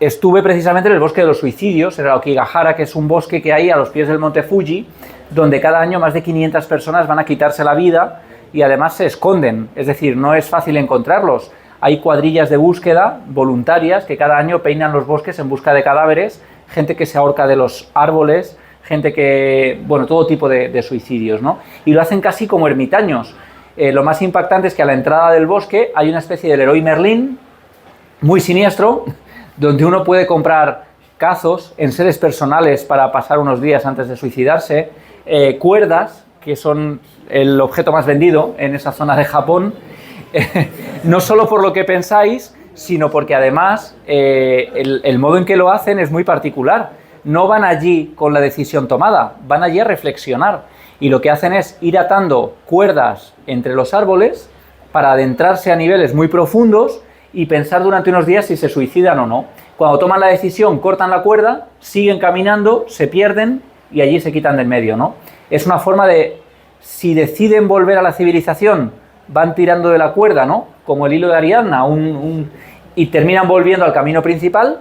estuve precisamente en el bosque de los suicidios, en el Aokigahara, que es un bosque que hay a los pies del monte Fuji, donde cada año más de 500 personas van a quitarse la vida y además se esconden, es decir, no es fácil encontrarlos. Hay cuadrillas de búsqueda voluntarias que cada año peinan los bosques en busca de cadáveres, gente que se ahorca de los árboles, gente que, bueno, todo tipo de suicidios, ¿no? Y lo hacen casi como ermitaños. Lo más impactante es que a la entrada del bosque hay una especie de Leroy Merlin, muy siniestro, donde uno puede comprar cazos, enseres personales para pasar unos días antes de suicidarse, cuerdas, que son el objeto más vendido en esa zona de Japón, no solo por lo que pensáis, sino porque además el modo en que lo hacen es muy particular. No van allí con la decisión tomada, van allí a reflexionar. Y lo que hacen es ir atando cuerdas entre los árboles para adentrarse a niveles muy profundos y pensar durante unos días si se suicidan o no. Cuando toman la decisión, cortan la cuerda, siguen caminando, se pierden y allí se quitan del medio, ¿no? Es una forma de, si deciden volver a la civilización, van tirando de la cuerda, ¿no? Como el hilo de Ariadna, y terminan volviendo al camino principal.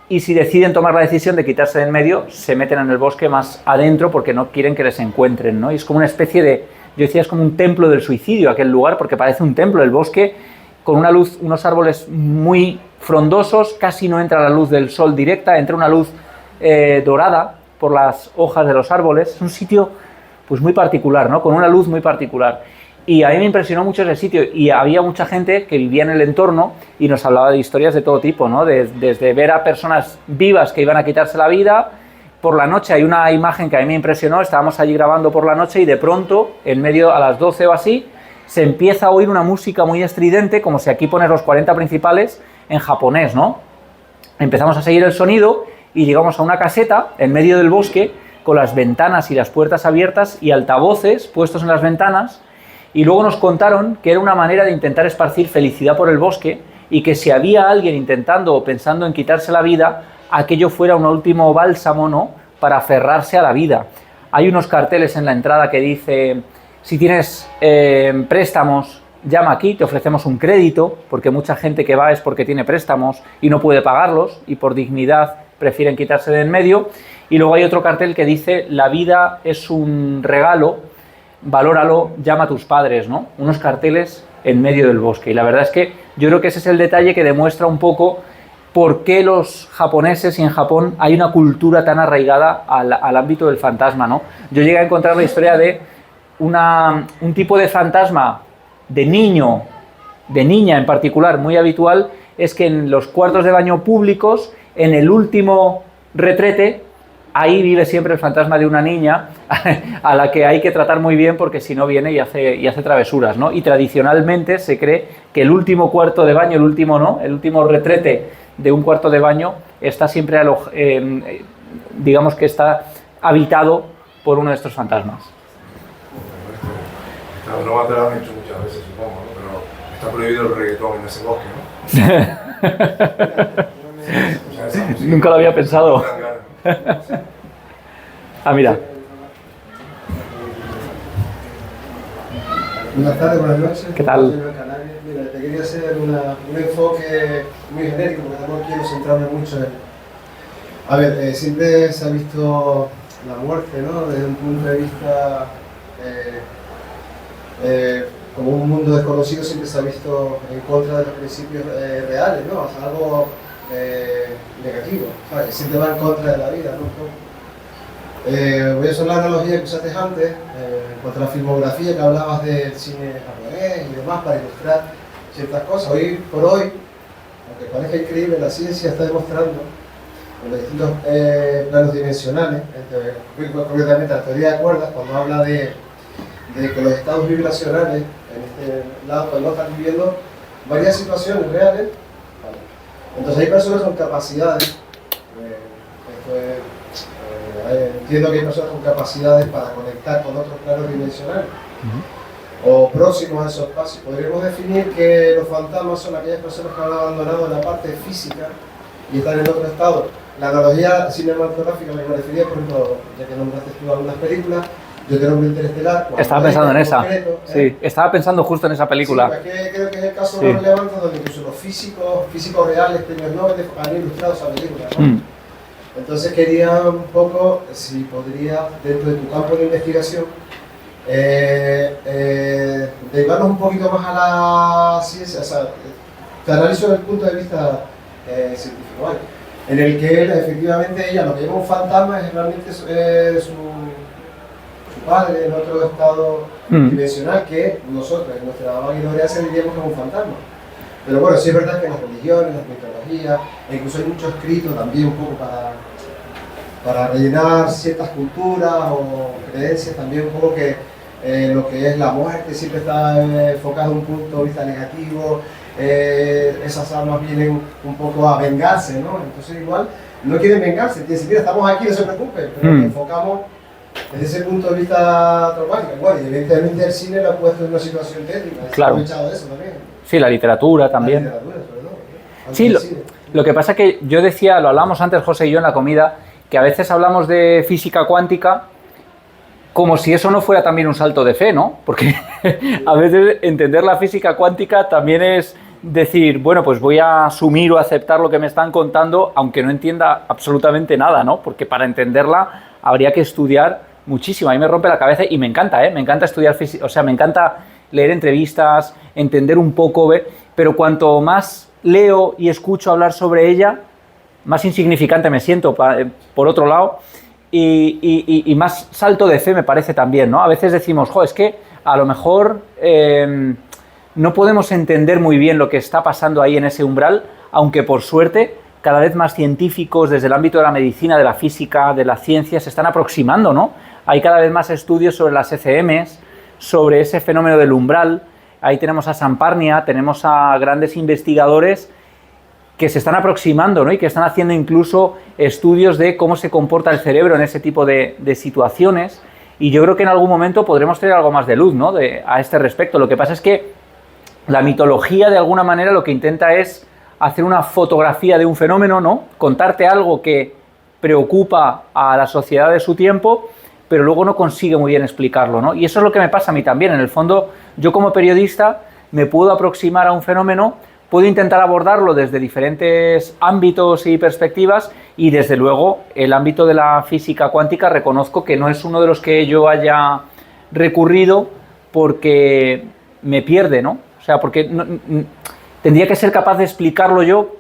Y si deciden tomar la decisión de quitarse del medio, se meten en el bosque más adentro porque no quieren que les encuentren, ¿no? Y es como una especie de, yo decía, es como un templo del suicidio aquel lugar, porque parece un templo, el bosque, con una luz, unos árboles muy frondosos, casi no entra la luz del sol directa, entra una luz dorada por las hojas de los árboles. Es un sitio pues muy particular, ¿no? Con una luz muy particular. Y a mí me impresionó mucho ese sitio y había mucha gente que vivía en el entorno y nos hablaba de historias de todo tipo, ¿no? Desde ver a personas vivas que iban a quitarse la vida. Por la noche hay una imagen que a mí me impresionó, estábamos allí grabando por la noche y de pronto, en medio a las 12 o así, se empieza a oír una música muy estridente, como si aquí pones los 40 principales en japonés, ¿no? Empezamos a seguir el sonido y llegamos a una caseta en medio del bosque con las ventanas y las puertas abiertas y altavoces puestos en las ventanas. Y luego nos contaron que era una manera de intentar esparcir felicidad por el bosque y que si había alguien intentando o pensando en quitarse la vida, aquello fuera un último bálsamo, ¿no?, para aferrarse a la vida. Hay unos carteles en la entrada que dice, si tienes préstamos, llama aquí, te ofrecemos un crédito, porque mucha gente que va es porque tiene préstamos y no puede pagarlos y por dignidad prefieren quitarse de en medio. Y luego hay otro cartel que dice, la vida es un regalo, valóralo, llama a tus padres, ¿no? Unos carteles en medio del bosque. Y la verdad es que yo creo que ese es el detalle que demuestra un poco por qué los japoneses y en Japón hay una cultura tan arraigada al ámbito del fantasma, ¿no? Yo llegué a encontrar la historia de un tipo de fantasma de niño, de niña en particular, muy habitual, es que en los cuartos de baño públicos, en el último retrete, ahí vive siempre el fantasma de una niña a la que hay que tratar muy bien porque si no viene y hace travesuras, ¿no? Y tradicionalmente se cree que el último cuarto de baño, el último retrete de un cuarto de baño está siempre, digamos que está habitado por uno de estos fantasmas. Esta broma te la han hecho muchas veces, supongo, ¿no? Pero está prohibido el reggaetón en ese bosque, ¿no? Nunca lo había pensado. Mira. Buenas tardes, buenas noches. ¿Qué tal? Mira, te quería hacer un enfoque muy genérico porque tampoco quiero centrarme mucho en... A ver, siempre se ha visto la muerte, ¿no?, desde un punto de vista como un mundo desconocido, siempre se ha visto en contra de los principios reales, ¿no? O sea, algo negativo, ¿sabes? Siempre va en contra de la vida, ¿no? Voy a usar la analogía que usaste antes, en cuanto a la filmografía que hablabas del cine japonés y demás para ilustrar ciertas cosas. Hoy por hoy, aunque parezca increíble, la ciencia está demostrando en los distintos planos dimensionales, concretamente la teoría de cuerdas, cuando habla de que los estados vibracionales en este lado cuando están viviendo varias situaciones reales. Entonces hay personas con capacidades, entiendo que hay personas con capacidades para conectar con otros planos dimensionales o próximos a esos espacios. Podríamos definir que los fantasmas son aquellas personas que han abandonado la parte física y están en otro estado. La analogía cinematográfica me refería, por ejemplo, ya que nombraste tú algunas películas, de otro hombre interestelar. Estaba pensando en esa. Concreto, sí, estaba pensando justo en esa película. Sí, es que creo que es el caso más relevante donde incluso los físicos reales, premios Nobel, han ilustrado esa película, ¿no? Entonces quería un poco, si podría, dentro de tu campo de investigación, derivarnos un poquito más a la ciencia, o sea, te analizo desde el punto de vista científico, ¿vale? En el que él, efectivamente, ella lo que llama un fantasma es realmente su padre en otro estado dimensional que nosotros, en nuestra vaguedoreancia, diríamos que es un fantasma. Pero bueno, sí es verdad que en las religiones, las mitologías, e incluso hay mucho escrito también un poco para rellenar ciertas culturas o creencias, también un poco que lo que es la muerte siempre está enfocado en un punto de vista negativo, esas almas vienen un poco a vengarse, ¿no? Entonces igual no quieren vengarse, dicen, mira, estamos aquí, no se preocupen, pero nos enfocamos desde ese punto de vista traumático. Bueno, y evidentemente el cine lo ha puesto en una situación tétrica, claro. Se ha aprovechado de eso también. Sí, la literatura también. La literatura, sobre todo. Sí, lo que pasa es que yo decía, lo hablamos antes José y yo en la comida, que a veces hablamos de física cuántica como si eso no fuera también un salto de fe, ¿no? Porque a veces entender la física cuántica también es decir, bueno, pues voy a asumir o aceptar lo que me están contando, aunque no entienda absolutamente nada, ¿no? Porque para entenderla habría que estudiar muchísimo. A mí me rompe la cabeza y me encanta, ¿eh? Me encanta estudiar física, o sea, me encanta leer entrevistas, entender un poco, pero cuanto más leo y escucho hablar sobre ella, más insignificante me siento, por otro lado, y más salto de fe me parece también, ¿no? A veces decimos, es que a lo mejor no podemos entender muy bien lo que está pasando ahí en ese umbral, aunque por suerte cada vez más científicos desde el ámbito de la medicina, de la física, de la ciencia se están aproximando, ¿no? Hay cada vez más estudios sobre las ECMs, sobre ese fenómeno del umbral. Ahí tenemos a Samparnia, tenemos a grandes investigadores que se están aproximando, ¿no? Y que están haciendo incluso estudios de cómo se comporta el cerebro en ese tipo de situaciones. Y yo creo que en algún momento podremos tener algo más de luz, ¿no? A este respecto. Lo que pasa es que la mitología, de alguna manera, lo que intenta es hacer una fotografía de un fenómeno, ¿no? Contarte algo que preocupa a la sociedad de su tiempo, pero luego no consigue muy bien explicarlo, ¿no? Y eso es lo que me pasa a mí también. En el fondo, yo como periodista me puedo aproximar a un fenómeno, puedo intentar abordarlo desde diferentes ámbitos y perspectivas, y desde luego el ámbito de la física cuántica reconozco que no es uno de los que yo haya recurrido porque me pierde, ¿no? O sea, porque tendría que ser capaz de explicarlo yo,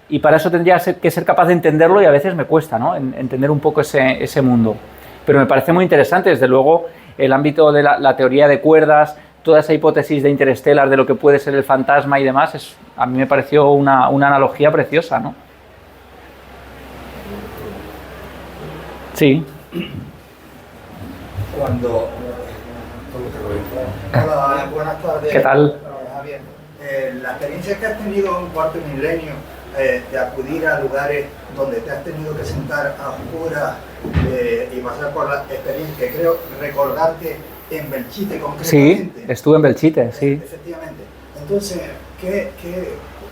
y para eso tendría que ser capaz de entenderlo, y a veces me cuesta, ¿no? Entender un poco ese mundo. Pero me parece muy interesante, desde luego, el ámbito de la teoría de cuerdas, toda esa hipótesis de Interstellar de lo que puede ser el fantasma y demás, a mí me pareció una analogía preciosa, ¿no? Sí. Hola, buenas tardes. ¿Qué tal? Javier, la experiencia que has tenido en cuarto milenio, de acudir a lugares donde te has tenido que sentar a oscuras y pasar por la experiencia, que creo recordarte en Belchite concretamente. Sí, estuve en Belchite, sí. Efectivamente. Entonces, ¿qué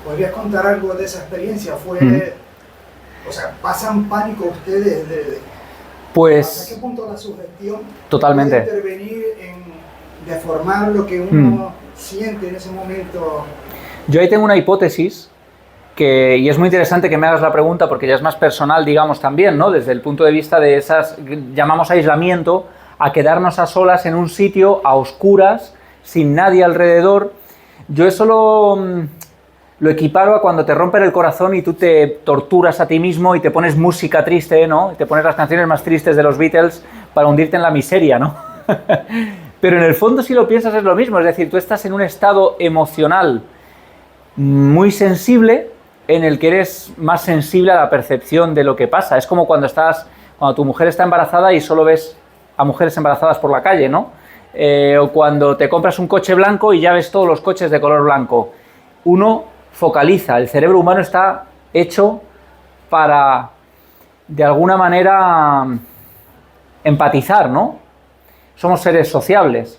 podrías contar algo de esa experiencia? O sea, ¿pasan pánico ustedes? Pues... ¿Hasta qué punto la sugestión totalmente puede intervenir en deformar lo que uno siente en ese momento? Yo ahí tengo una hipótesis y es muy interesante que me hagas la pregunta porque ya es más personal, digamos, también, ¿no? Desde el punto de vista de esas, llamamos aislamiento, a quedarnos a solas en un sitio, a oscuras, sin nadie alrededor. Yo eso lo equiparo a cuando te rompen el corazón y tú te torturas a ti mismo y te pones música triste, ¿no? Y te pones las canciones más tristes de los Beatles para hundirte en la miseria, ¿no? Pero en el fondo, si lo piensas, es lo mismo. Es decir, tú estás en un estado emocional muy sensible, en el que eres más sensible a la percepción de lo que pasa. Es como cuando tu mujer está embarazada y solo ves a mujeres embarazadas por la calle, ¿no? O cuando te compras un coche blanco y ya ves todos los coches de color blanco. Uno focaliza, el cerebro humano está hecho para, de alguna manera, empatizar, ¿no? Somos seres sociables.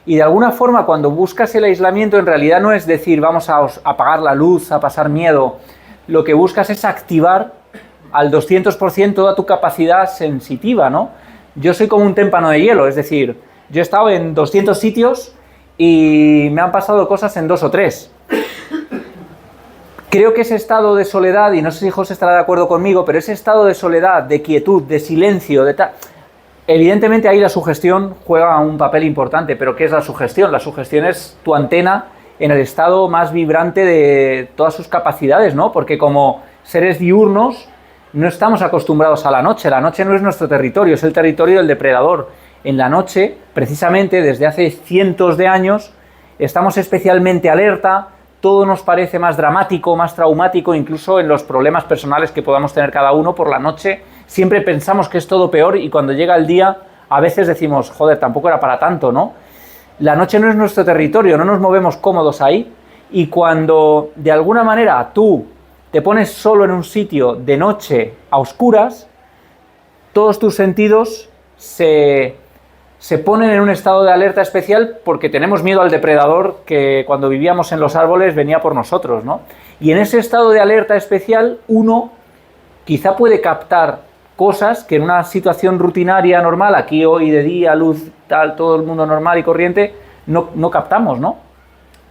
Y de alguna forma, cuando buscas el aislamiento, en realidad no es decir, vamos a apagar la luz, a pasar miedo. Lo que buscas es activar al 200% toda tu capacidad sensitiva, ¿no? yo soy como un témpano de hielo, es decir, yo he estado en 200 sitios y me han pasado cosas en 2 o 3. Creo que ese estado de soledad, y no sé si José estará de acuerdo conmigo, pero ese estado de soledad, de quietud, de silencio, de tal, evidentemente ahí la sugestión juega un papel importante, pero ¿qué es la sugestión? La sugestión es tu antena en el estado más vibrante de todas sus capacidades, ¿no? Porque como seres diurnos no estamos acostumbrados a la noche no es nuestro territorio, es el territorio del depredador. En la noche, precisamente desde hace cientos de años, estamos especialmente alerta, todo nos parece más dramático, más traumático, incluso en los problemas personales que podamos tener cada uno por la noche. Siempre pensamos que es todo peor y cuando llega el día, a veces decimos, joder, tampoco era para tanto, ¿no? La noche no es nuestro territorio, no nos movemos cómodos ahí. Y cuando de alguna manera tú te pones solo en un sitio de noche a oscuras, todos tus sentidos se ponen en un estado de alerta especial porque tenemos miedo al depredador que cuando vivíamos en los árboles venía por nosotros, ¿no? Y en ese estado de alerta especial uno quizá puede captar cosas que en una situación rutinaria normal, aquí hoy de día, luz, tal, todo el mundo normal y corriente, no captamos, ¿no?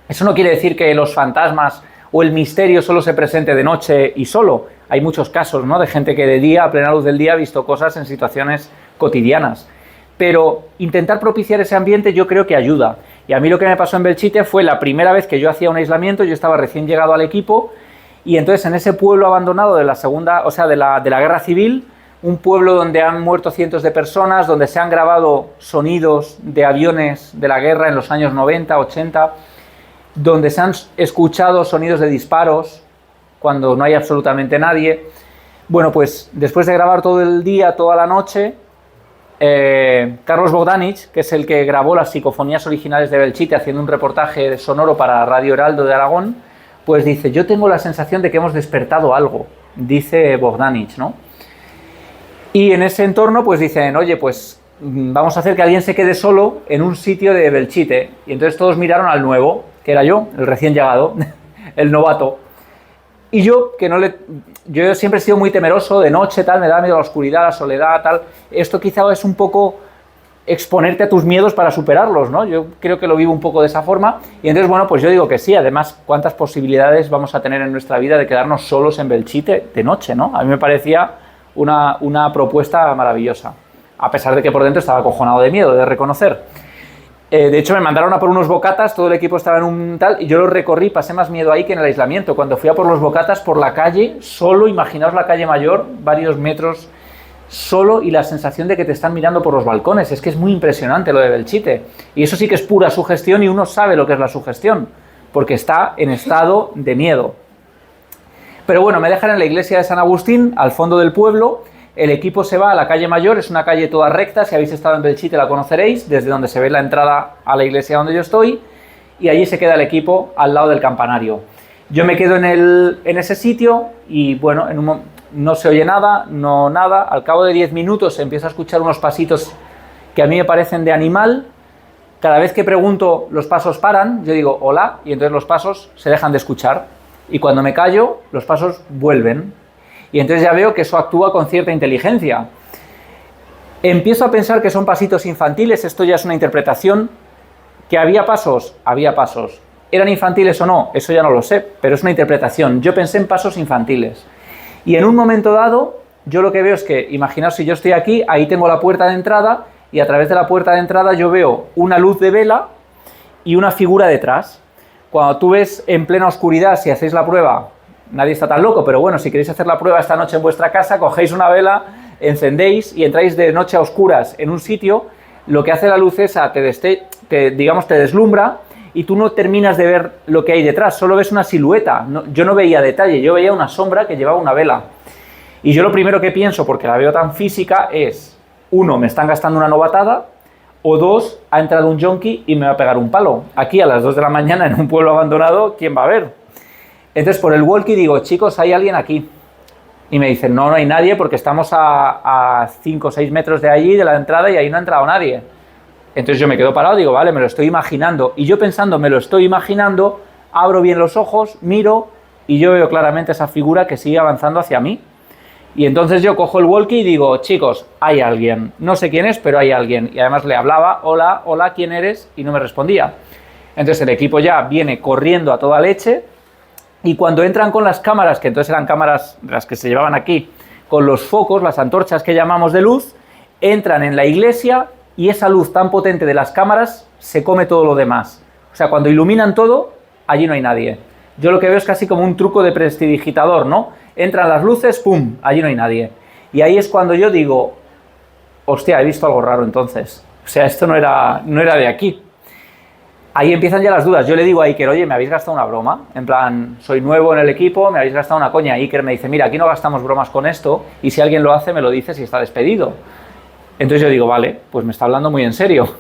Eso no quiere decir que los fantasmas o el misterio solo se presente de noche y solo. Hay muchos casos, ¿no?, de gente que de día, a plena luz del día, ha visto cosas en situaciones cotidianas. Pero intentar propiciar ese ambiente yo creo que ayuda. Y a mí lo que me pasó en Belchite fue la primera vez que yo hacía un aislamiento, yo estaba recién llegado al equipo, y entonces en ese pueblo abandonado de la segunda, o sea, de la guerra civil, un pueblo donde han muerto cientos de personas, donde se han grabado sonidos de aviones de la guerra en los años 90, 80, donde se han escuchado sonidos de disparos cuando no hay absolutamente nadie. Bueno, pues después de grabar todo el día, toda la noche, Carlos Bogdanich, que es el que grabó las psicofonías originales de Belchite haciendo un reportaje sonoro para Radio Heraldo de Aragón, pues dice, yo tengo la sensación de que hemos despertado algo, dice Bogdanich, ¿no? Y en ese entorno pues dicen, oye, pues vamos a hacer que alguien se quede solo en un sitio de Belchite. Y entonces todos miraron al nuevo, que era yo, el recién llegado, el novato. Y yo, yo siempre he sido muy temeroso de noche, tal, me da miedo la oscuridad, la soledad, tal. Esto quizá es un poco exponerte a tus miedos para superarlos, ¿no? Yo creo que lo vivo un poco de esa forma. Y entonces, bueno, pues yo digo que sí. Además, ¿cuántas posibilidades vamos a tener en nuestra vida de quedarnos solos en Belchite de noche, ¿no? A mí me parecía una propuesta maravillosa. A pesar de que por dentro estaba acojonado de miedo, de reconocer. De hecho, me mandaron a por unos bocatas, todo el equipo estaba en un tal, y yo lo recorrí, pasé más miedo ahí que en el aislamiento. Cuando fui a por los bocatas por la calle, solo, imaginaos la calle mayor, varios metros, solo, y la sensación de que te están mirando por los balcones. Es que es muy impresionante lo de Belchite. Y eso sí que es pura sugestión y uno sabe lo que es la sugestión, porque está en estado de miedo. Pero bueno, me dejan en la iglesia de San Agustín, al fondo del pueblo. El equipo se va a la calle mayor, es una calle toda recta, si habéis estado en Belchite la conoceréis, desde donde se ve la entrada a la iglesia donde yo estoy, y allí se queda el equipo al lado del campanario. Yo me quedo en ese sitio y bueno, no se oye nada, no nada. Al cabo de 10 minutos se empieza a escuchar unos pasitos que a mí me parecen de animal. Cada vez que pregunto, los pasos paran, yo digo hola, y entonces los pasos se dejan de escuchar. Y cuando me callo, los pasos vuelven. Y entonces ya veo que eso actúa con cierta inteligencia. Empiezo a pensar que son pasitos infantiles, esto ya es una interpretación. ¿Que había pasos? Había pasos. ¿Eran infantiles o no? Eso ya no lo sé, pero es una interpretación. Yo pensé en pasos infantiles. Y en un momento dado, yo lo que veo es que, imaginaos si yo estoy aquí, ahí tengo la puerta de entrada, y a través de la puerta de entrada yo veo una luz de vela y una figura detrás. Cuando tú ves en plena oscuridad, si hacéis la prueba, nadie está tan loco, pero bueno, si queréis hacer la prueba esta noche en vuestra casa, cogéis una vela, encendéis y entráis de noche a oscuras en un sitio, lo que hace la luz esa te deslumbra y tú no terminas de ver lo que hay detrás, solo ves una silueta. Yo no veía detalle, yo veía una sombra que llevaba una vela. Y yo lo primero que pienso, porque la veo tan física, es, 1, me están gastando una novatada, o 2, ha entrado un yonki y me va a pegar un palo. Aquí a las 2 de la mañana en un pueblo abandonado, ¿quién va a ver? Entonces por el walkie digo, chicos, ¿hay alguien aquí? Y me dicen, no hay nadie porque estamos a 5 o 6 metros de allí, de la entrada, y ahí no ha entrado nadie. Entonces yo me quedo parado, digo, vale, me lo estoy imaginando. Y yo pensando, me lo estoy imaginando, abro bien los ojos, miro, y yo veo claramente esa figura que sigue avanzando hacia mí. Y entonces yo cojo el walkie y digo, chicos, hay alguien. No sé quién es, pero hay alguien. Y además le hablaba, hola, hola, ¿quién eres? Y no me respondía. Entonces el equipo ya viene corriendo a toda leche y cuando entran con las cámaras, que entonces eran cámaras las que se llevaban aquí, con los focos, las antorchas que llamamos de luz, entran en la iglesia y esa luz tan potente de las cámaras se come todo lo demás. O sea, cuando iluminan todo, allí no hay nadie. Yo lo que veo es casi como un truco de prestidigitador, ¿no? Entran las luces, ¡pum!, allí no hay nadie. Y ahí es cuando yo digo, hostia, he visto algo raro entonces. O sea, esto no era de aquí. Ahí empiezan ya las dudas. Yo le digo a Iker, oye, ¿me habéis gastado una broma? En plan, soy nuevo en el equipo, me habéis gastado una coña. Iker me dice, mira, aquí no gastamos bromas con esto y si alguien lo hace, me lo dice si está despedido. Entonces yo digo, vale, pues me está hablando muy en serio.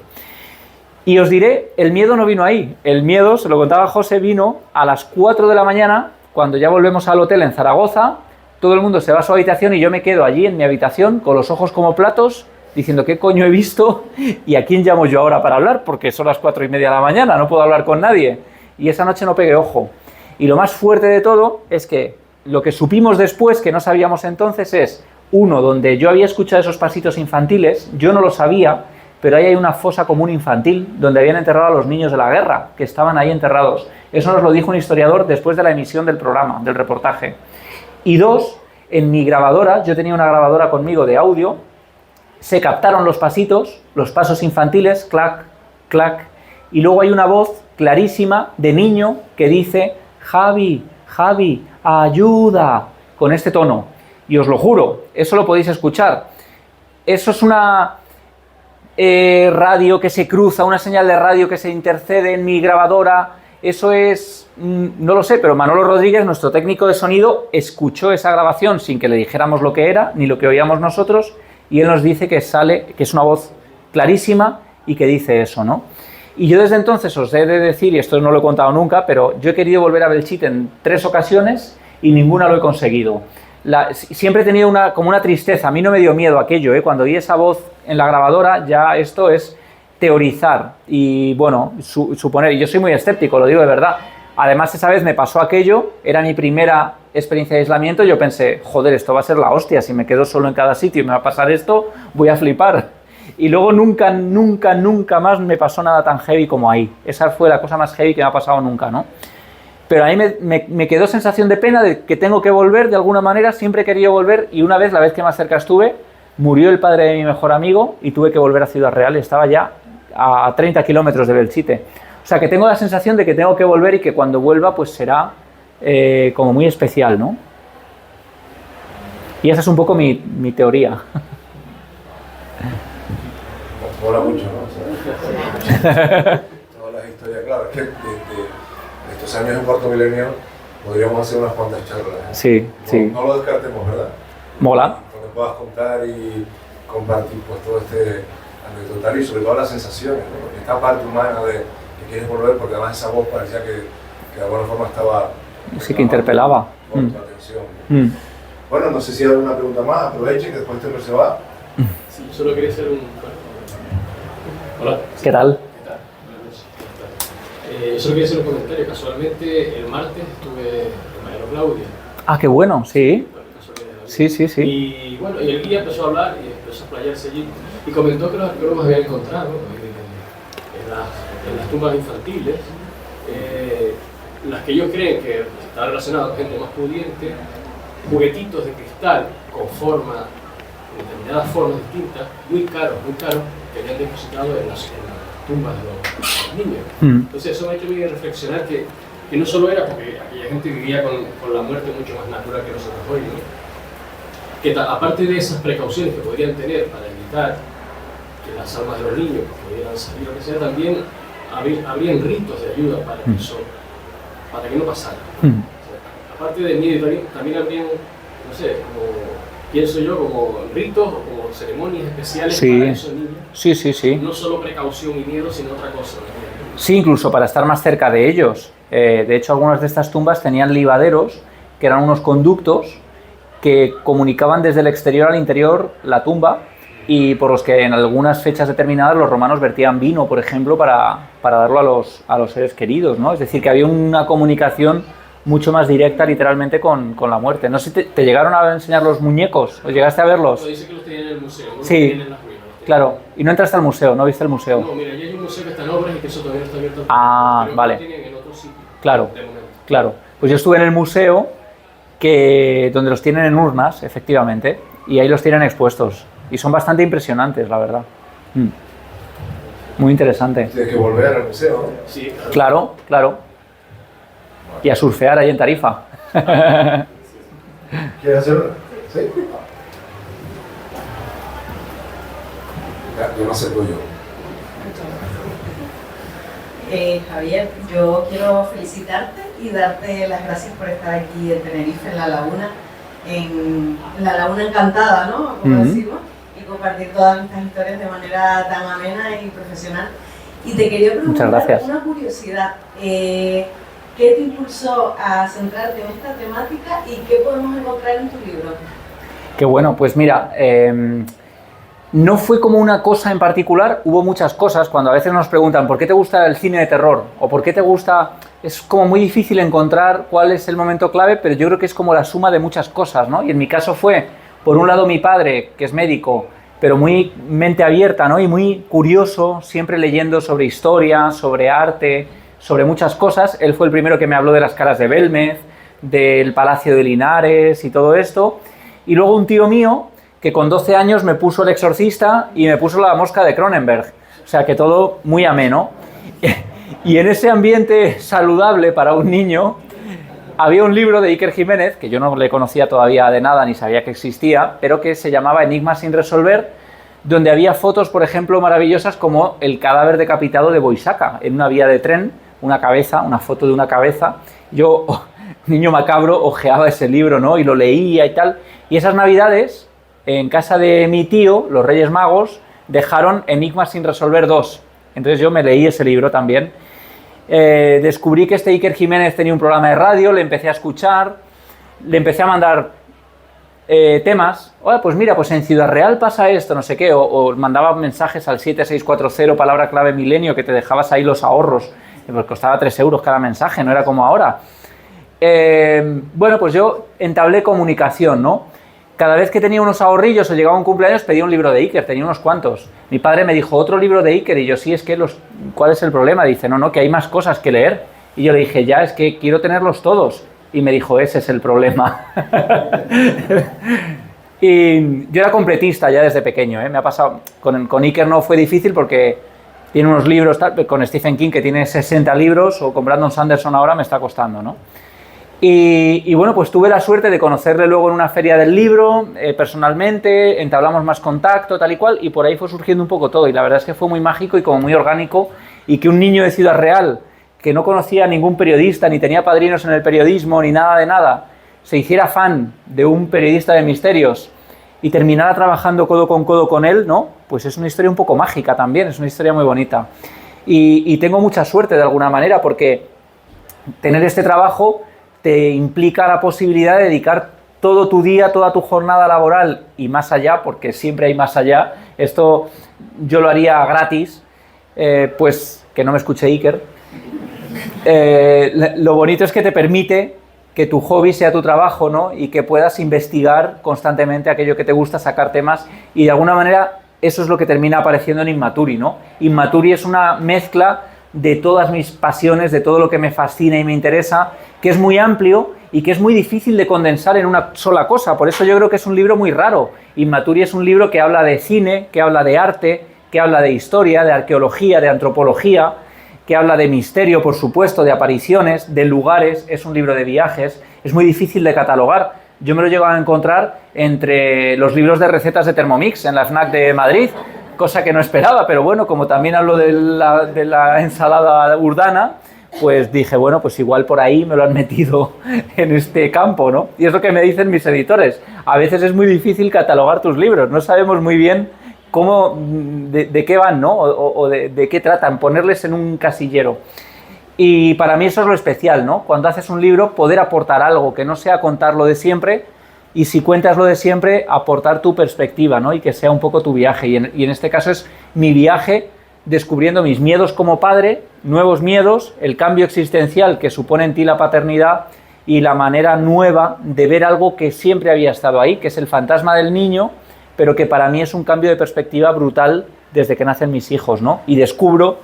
Y os diré, el miedo no vino ahí. El miedo, se lo contaba José, vino a las 4 de la mañana, cuando ya volvemos al hotel en Zaragoza, todo el mundo se va a su habitación y yo me quedo allí en mi habitación con los ojos como platos, diciendo qué coño he visto y a quién llamo yo ahora para hablar, porque son las 4:30 de la mañana, no puedo hablar con nadie. Y esa noche no pegué ojo. Y lo más fuerte de todo es que lo que supimos después, que no sabíamos entonces, es uno, donde yo había escuchado esos pasitos infantiles, yo no lo sabía, pero ahí hay una fosa común infantil donde habían enterrado a los niños de la guerra, que estaban ahí enterrados. Eso nos lo dijo un historiador después de la emisión del programa, del reportaje. Y dos, en mi grabadora, yo tenía una grabadora conmigo de audio, se captaron los pasitos, los pasos infantiles, clac, clac, y luego hay una voz clarísima de niño que dice, Javi, Javi, ayuda, con este tono. Y os lo juro, eso lo podéis escuchar. Eso es una radio que se cruza, una señal de radio que se intercede en mi grabadora. Eso es, no lo sé, pero Manolo Rodríguez, nuestro técnico de sonido, escuchó esa grabación sin que le dijéramos lo que era, ni lo que oíamos nosotros, y él nos dice que es una voz clarísima y que dice eso, ¿no? Y yo desde entonces os he de decir, y esto no lo he contado nunca, pero yo he querido volver a Belchite en 3 ocasiones y ninguna lo he conseguido. Siempre he tenido como una tristeza, a mí no me dio miedo aquello, cuando oí esa voz en la grabadora, ya esto es teorizar y, bueno, suponer, y yo soy muy escéptico, lo digo de verdad. Además, esa vez me pasó aquello, era mi primera experiencia de aislamiento, yo pensé, joder, esto va a ser la hostia, si me quedo solo en cada sitio y me va a pasar esto, voy a flipar. Y luego nunca más me pasó nada tan heavy como ahí. Esa fue la cosa más heavy que me ha pasado nunca, ¿no? Pero a mí me quedó sensación de pena de que tengo que volver de alguna manera, siempre he querido volver, y una vez, la vez que más cerca estuve, murió el padre de mi mejor amigo y tuve que volver a Ciudad Real, estaba ya a 30 kilómetros de Belchite. O sea que tengo la sensación de que tengo que volver y que cuando vuelva pues será como muy especial, ¿no? Y esa es un poco mi teoría. Mola mucho, ¿no? Todas las historias, claro, es que de estos años en Cuarto Milenio podríamos hacer unas cuantas charlas. Sí, sí. No lo descartemos, ¿verdad? Mola. Donde puedas contar y compartir pues todo este anecdotario y sobre todo las sensaciones, ¿no? Esta parte humana de que quieres volver, porque además esa voz parecía que de alguna forma estaba... Sí, que interpelaba. Con tu atención, ¿no? Bueno, no sé si hay alguna pregunta más, aprovechen que después este se va. Sí, solo quería hacer un... Hola. ¿Qué tal? ¿Qué tal? Buenas noches. Yo solo quería hacer un comentario. Casualmente, el martes estuve en Mayor Claudia. Ah, qué bueno, sí. Sí. Y bueno, y el guía empezó a hablar y empezó a explayarse allí y comentó que los arqueólogos habían encontrado en las tumbas infantiles, las que ellos creen que está relacionado con gente más pudiente, juguetitos de cristal con determinadas formas distintas, muy caros, que habían depositado en las tumbas de los niños. Entonces eso me ha hecho reflexionar que no solo era porque aquella gente vivía con la muerte mucho más natural que nosotros hoy, ¿no? Que aparte de esas precauciones que podrían tener para evitar que las almas de los niños pudieran salir, lo que sea, también habrían ritos de ayuda para que no pasara. O sea, aparte de miedo, también habrían, no sé, pienso yo, como ritos o como ceremonias especiales para esos niños. Sí. No solo precaución y miedo, sino otra cosa, ¿no? Sí, incluso para estar más cerca de ellos. De hecho, algunas de estas tumbas tenían libaderos, que eran unos conductos que comunicaban desde el exterior al interior la tumba y por los que en algunas fechas determinadas los romanos vertían vino, por ejemplo, para darlo a los seres queridos, ¿no? Es decir, que había una comunicación mucho más directa literalmente con la muerte. No sé si te llegaron a enseñar los muñecos, ¿o llegaste a verlos? Dice que los tenían en el museo, no Sí, los tenían en las ruinas. claro. Y no entraste al museo, ¿no viste el museo? No, mira, ya hay un museo que está en obras y que eso todavía no está abierto al Ah, público, pero vale. lo tienen en otro sitio, Claro, de momento. claro. Pues yo estuve en el museo donde los tienen en urnas, efectivamente, y ahí los tienen expuestos. Y son bastante impresionantes, la verdad. Muy interesante. Tienes que volver al museo, ¿no? Sí, claro. Claro, claro. Y a surfear ahí en Tarifa. ¿Quieres hacerlo? Sí. Ya, yo no acerco yo. Javier, yo quiero felicitarte y darte las gracias por estar aquí en Tenerife, en la Laguna Encantada, ¿no? Como decimos, y compartir todas estas historias de manera tan amena y profesional. Y te quería Muchas preguntar gracias. una curiosidad. ¿Qué te impulsó a centrarte en esta temática y qué podemos encontrar en tu libro? Qué bueno, pues mira, no fue como una cosa en particular, hubo muchas cosas. Cuando a veces nos preguntan ¿por qué te gusta el cine de terror? O ¿por qué te gusta? Es como muy difícil encontrar cuál es el momento clave, pero yo creo que es como la suma de muchas cosas, ¿no? Y en mi caso fue, por un lado, mi padre, que es médico, pero muy mente abierta, ¿no? Y muy curioso, siempre leyendo sobre historia, sobre arte, sobre muchas cosas. Él fue el primero que me habló de las caras de Belmez, del Palacio de Linares y todo esto. Y luego un tío mío que con 12 años me puso El Exorcista y me puso La Mosca de Cronenberg. O sea que todo muy ameno. Y en ese ambiente saludable para un niño había un libro de Iker Jiménez, que yo no le conocía todavía de nada ni sabía que existía, pero que se llamaba Enigmas sin resolver, donde había fotos, por ejemplo, maravillosas como el cadáver decapitado de Boisaka en una vía de tren, una cabeza, una foto de una cabeza. Yo, niño macabro, ojeaba ese libro, ¿no? Y lo leía y tal. Y esas navidades, en casa de mi tío, los Reyes Magos, dejaron Enigmas sin resolver 2. Entonces yo me leí ese libro también. Descubrí que este Iker Jiménez tenía un programa de radio, le empecé a escuchar, le empecé a mandar temas. Oye, pues mira, pues en Ciudad Real pasa esto, no sé qué, o mandaba mensajes al 7640, palabra clave milenio, que te dejabas ahí los ahorros, pues costaba 3 euros cada mensaje, no era como ahora. Bueno, pues yo entablé comunicación, ¿no? Cada vez que tenía unos ahorrillos o llegaba un cumpleaños pedía un libro de Iker, tenía unos cuantos. Mi padre me dijo, ¿otro libro de Iker? Y yo, sí, es que ¿cuál es el problema? Dice, no, que hay más cosas que leer. Y yo le dije, ya, es que quiero tenerlos todos. Y me dijo, ese es el problema. Y yo era completista ya desde pequeño, ¿eh? Me ha pasado, con Iker no fue difícil porque tiene unos libros, con Stephen King que tiene 60 libros, o con Brandon Sanderson ahora me está costando, ¿no? Y bueno, pues tuve la suerte de conocerle luego en una feria del libro, personalmente, entablamos más contacto, tal y cual, y por ahí fue surgiendo un poco todo, y la verdad es que fue muy mágico y como muy orgánico, y que un niño de Ciudad Real, que no conocía a ningún periodista, ni tenía padrinos en el periodismo, ni nada de nada, se hiciera fan de un periodista de misterios y terminara trabajando codo con él, ¿no? Pues es una historia un poco mágica también, es una historia muy bonita. Y tengo mucha suerte de alguna manera, porque tener este trabajo te implica la posibilidad de dedicar todo tu día, toda tu jornada laboral y más allá, porque siempre hay más allá. Esto yo lo haría gratis, pues que no me escuche Iker. Lo bonito es que te permite que tu hobby sea tu trabajo, ¿no? Y que puedas investigar constantemente aquello que te gusta, sacar temas, y de alguna manera eso es lo que termina apareciendo en Inmaturi, ¿no? Inmaturi es una mezcla de todas mis pasiones, de todo lo que me fascina y me interesa, que es muy amplio y que es muy difícil de condensar en una sola cosa. Por eso yo creo que es un libro muy raro. Inmaturi es un libro que habla de cine, que habla de arte, que habla de historia, de arqueología, de antropología, que habla de misterio, por supuesto, de apariciones, de lugares. Es un libro de viajes, es muy difícil de catalogar. Yo me lo he llegado a encontrar entre los libros de recetas de Thermomix en la FNAC de Madrid, cosa que no esperaba, pero bueno, como también hablo de la ensalada urdana, pues dije, bueno, pues igual por ahí me lo han metido en este campo, ¿no? Y es lo que me dicen mis editores. A veces es muy difícil catalogar tus libros, no sabemos muy bien cómo, de qué van, ¿no? O de qué tratan, ponerles en un casillero. Y para mí eso es lo especial, ¿no? Cuando haces un libro, poder aportar algo, que no sea contar lo de siempre, y si cuentas lo de siempre, aportar tu perspectiva, ¿no? Y que sea un poco tu viaje. Y en este caso es mi viaje descubriendo mis miedos como padre, nuevos miedos, el cambio existencial que supone en ti la paternidad y la manera nueva de ver algo que siempre había estado ahí, que es el fantasma del niño, pero que para mí es un cambio de perspectiva brutal desde que nacen mis hijos, ¿no? Y descubro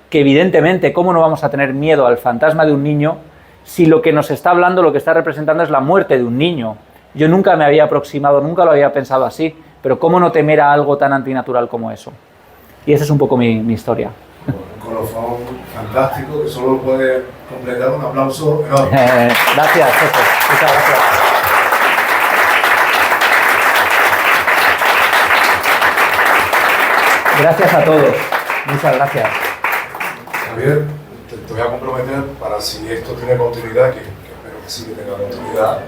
que evidentemente, ¿cómo no vamos a tener miedo al fantasma de un niño si lo que nos está hablando, lo que está representando es la muerte de un niño? Yo nunca me había aproximado, nunca lo había pensado así, pero ¿cómo no temer a algo tan antinatural como eso? Y esa es un poco mi historia. Un colofón fantástico que solo puede completar un aplauso enorme. Gracias, José. Muchas gracias. Gracias a todos. Muchas gracias. Javier, te voy a comprometer para si esto tiene continuidad, que espero que sí que tenga continuidad,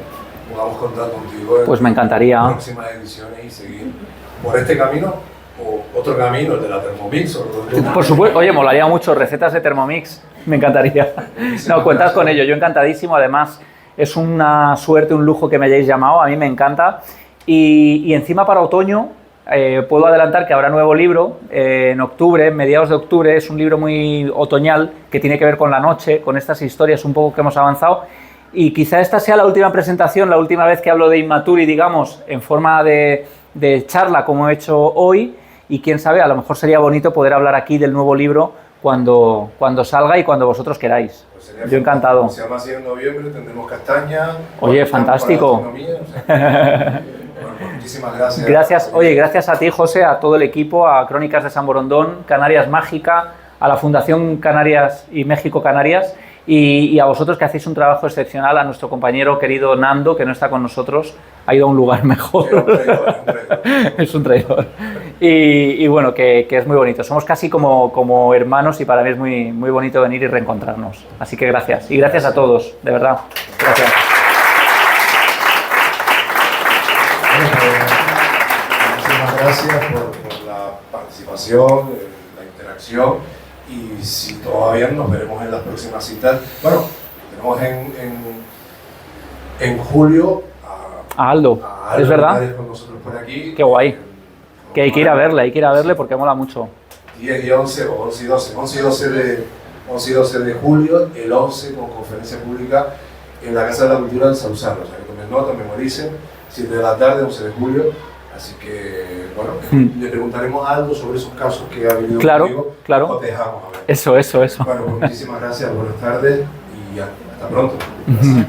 podamos contar contigo en Pues me encantaría. las próximas ediciones y seguir por este camino o otro camino, el de la Thermomix. Por supuesto, oye, molaría mucho recetas de Thermomix, me encantaría. No, cuentas con ello, yo encantadísimo, además es una suerte, un lujo que me hayáis llamado, a mí me encanta. Y encima para otoño puedo adelantar que habrá nuevo libro en octubre, mediados de octubre, es un libro muy otoñal que tiene que ver con la noche, con estas historias un poco que hemos avanzado. Y quizá esta sea la última presentación, la última vez que hablo de Inmaturi, digamos, en forma de charla como he hecho hoy. Y quién sabe, a lo mejor sería bonito poder hablar aquí del nuevo libro cuando salga y cuando vosotros queráis. Pues yo encantado. Se llama así en noviembre, tendremos castaña. Oye, fantástico. Bueno, muchísimas gracias. Gracias, oye, gracias a ti, José, a todo el equipo, a Crónicas de San Borondón, Canarias Mágica, a la Fundación Canarias y México Canarias y a vosotros que hacéis un trabajo excepcional, a nuestro compañero querido Nando, que no está con nosotros, ha ido a un lugar mejor. Es un traidor. Y bueno, que es muy bonito. Somos casi como hermanos y para mí es muy, muy bonito venir y reencontrarnos. Así que gracias. Y gracias a todos, de verdad. Gracias. Muchísimas gracias por la participación, la interacción. Y si todo va bien, nos veremos en las próximas citas. Bueno, tenemos en julio a Aldo, es verdad. Con nosotros por aquí. Qué guay. Que hay que ir a verle porque mola mucho. 10 y 11 o 11 y 12. 11 y 12 de julio, el 11 con conferencia pública en la Casa de la Cultura del Sausal. O sea, que tomen nota, memoricen. 7 de la tarde, 11 de julio. Así que, bueno, le preguntaremos algo sobre esos casos que ha vivido conmigo. Claro. Nos dejamos a ver. Eso. Bueno, pues muchísimas gracias, buenas tardes y hasta pronto. Gracias.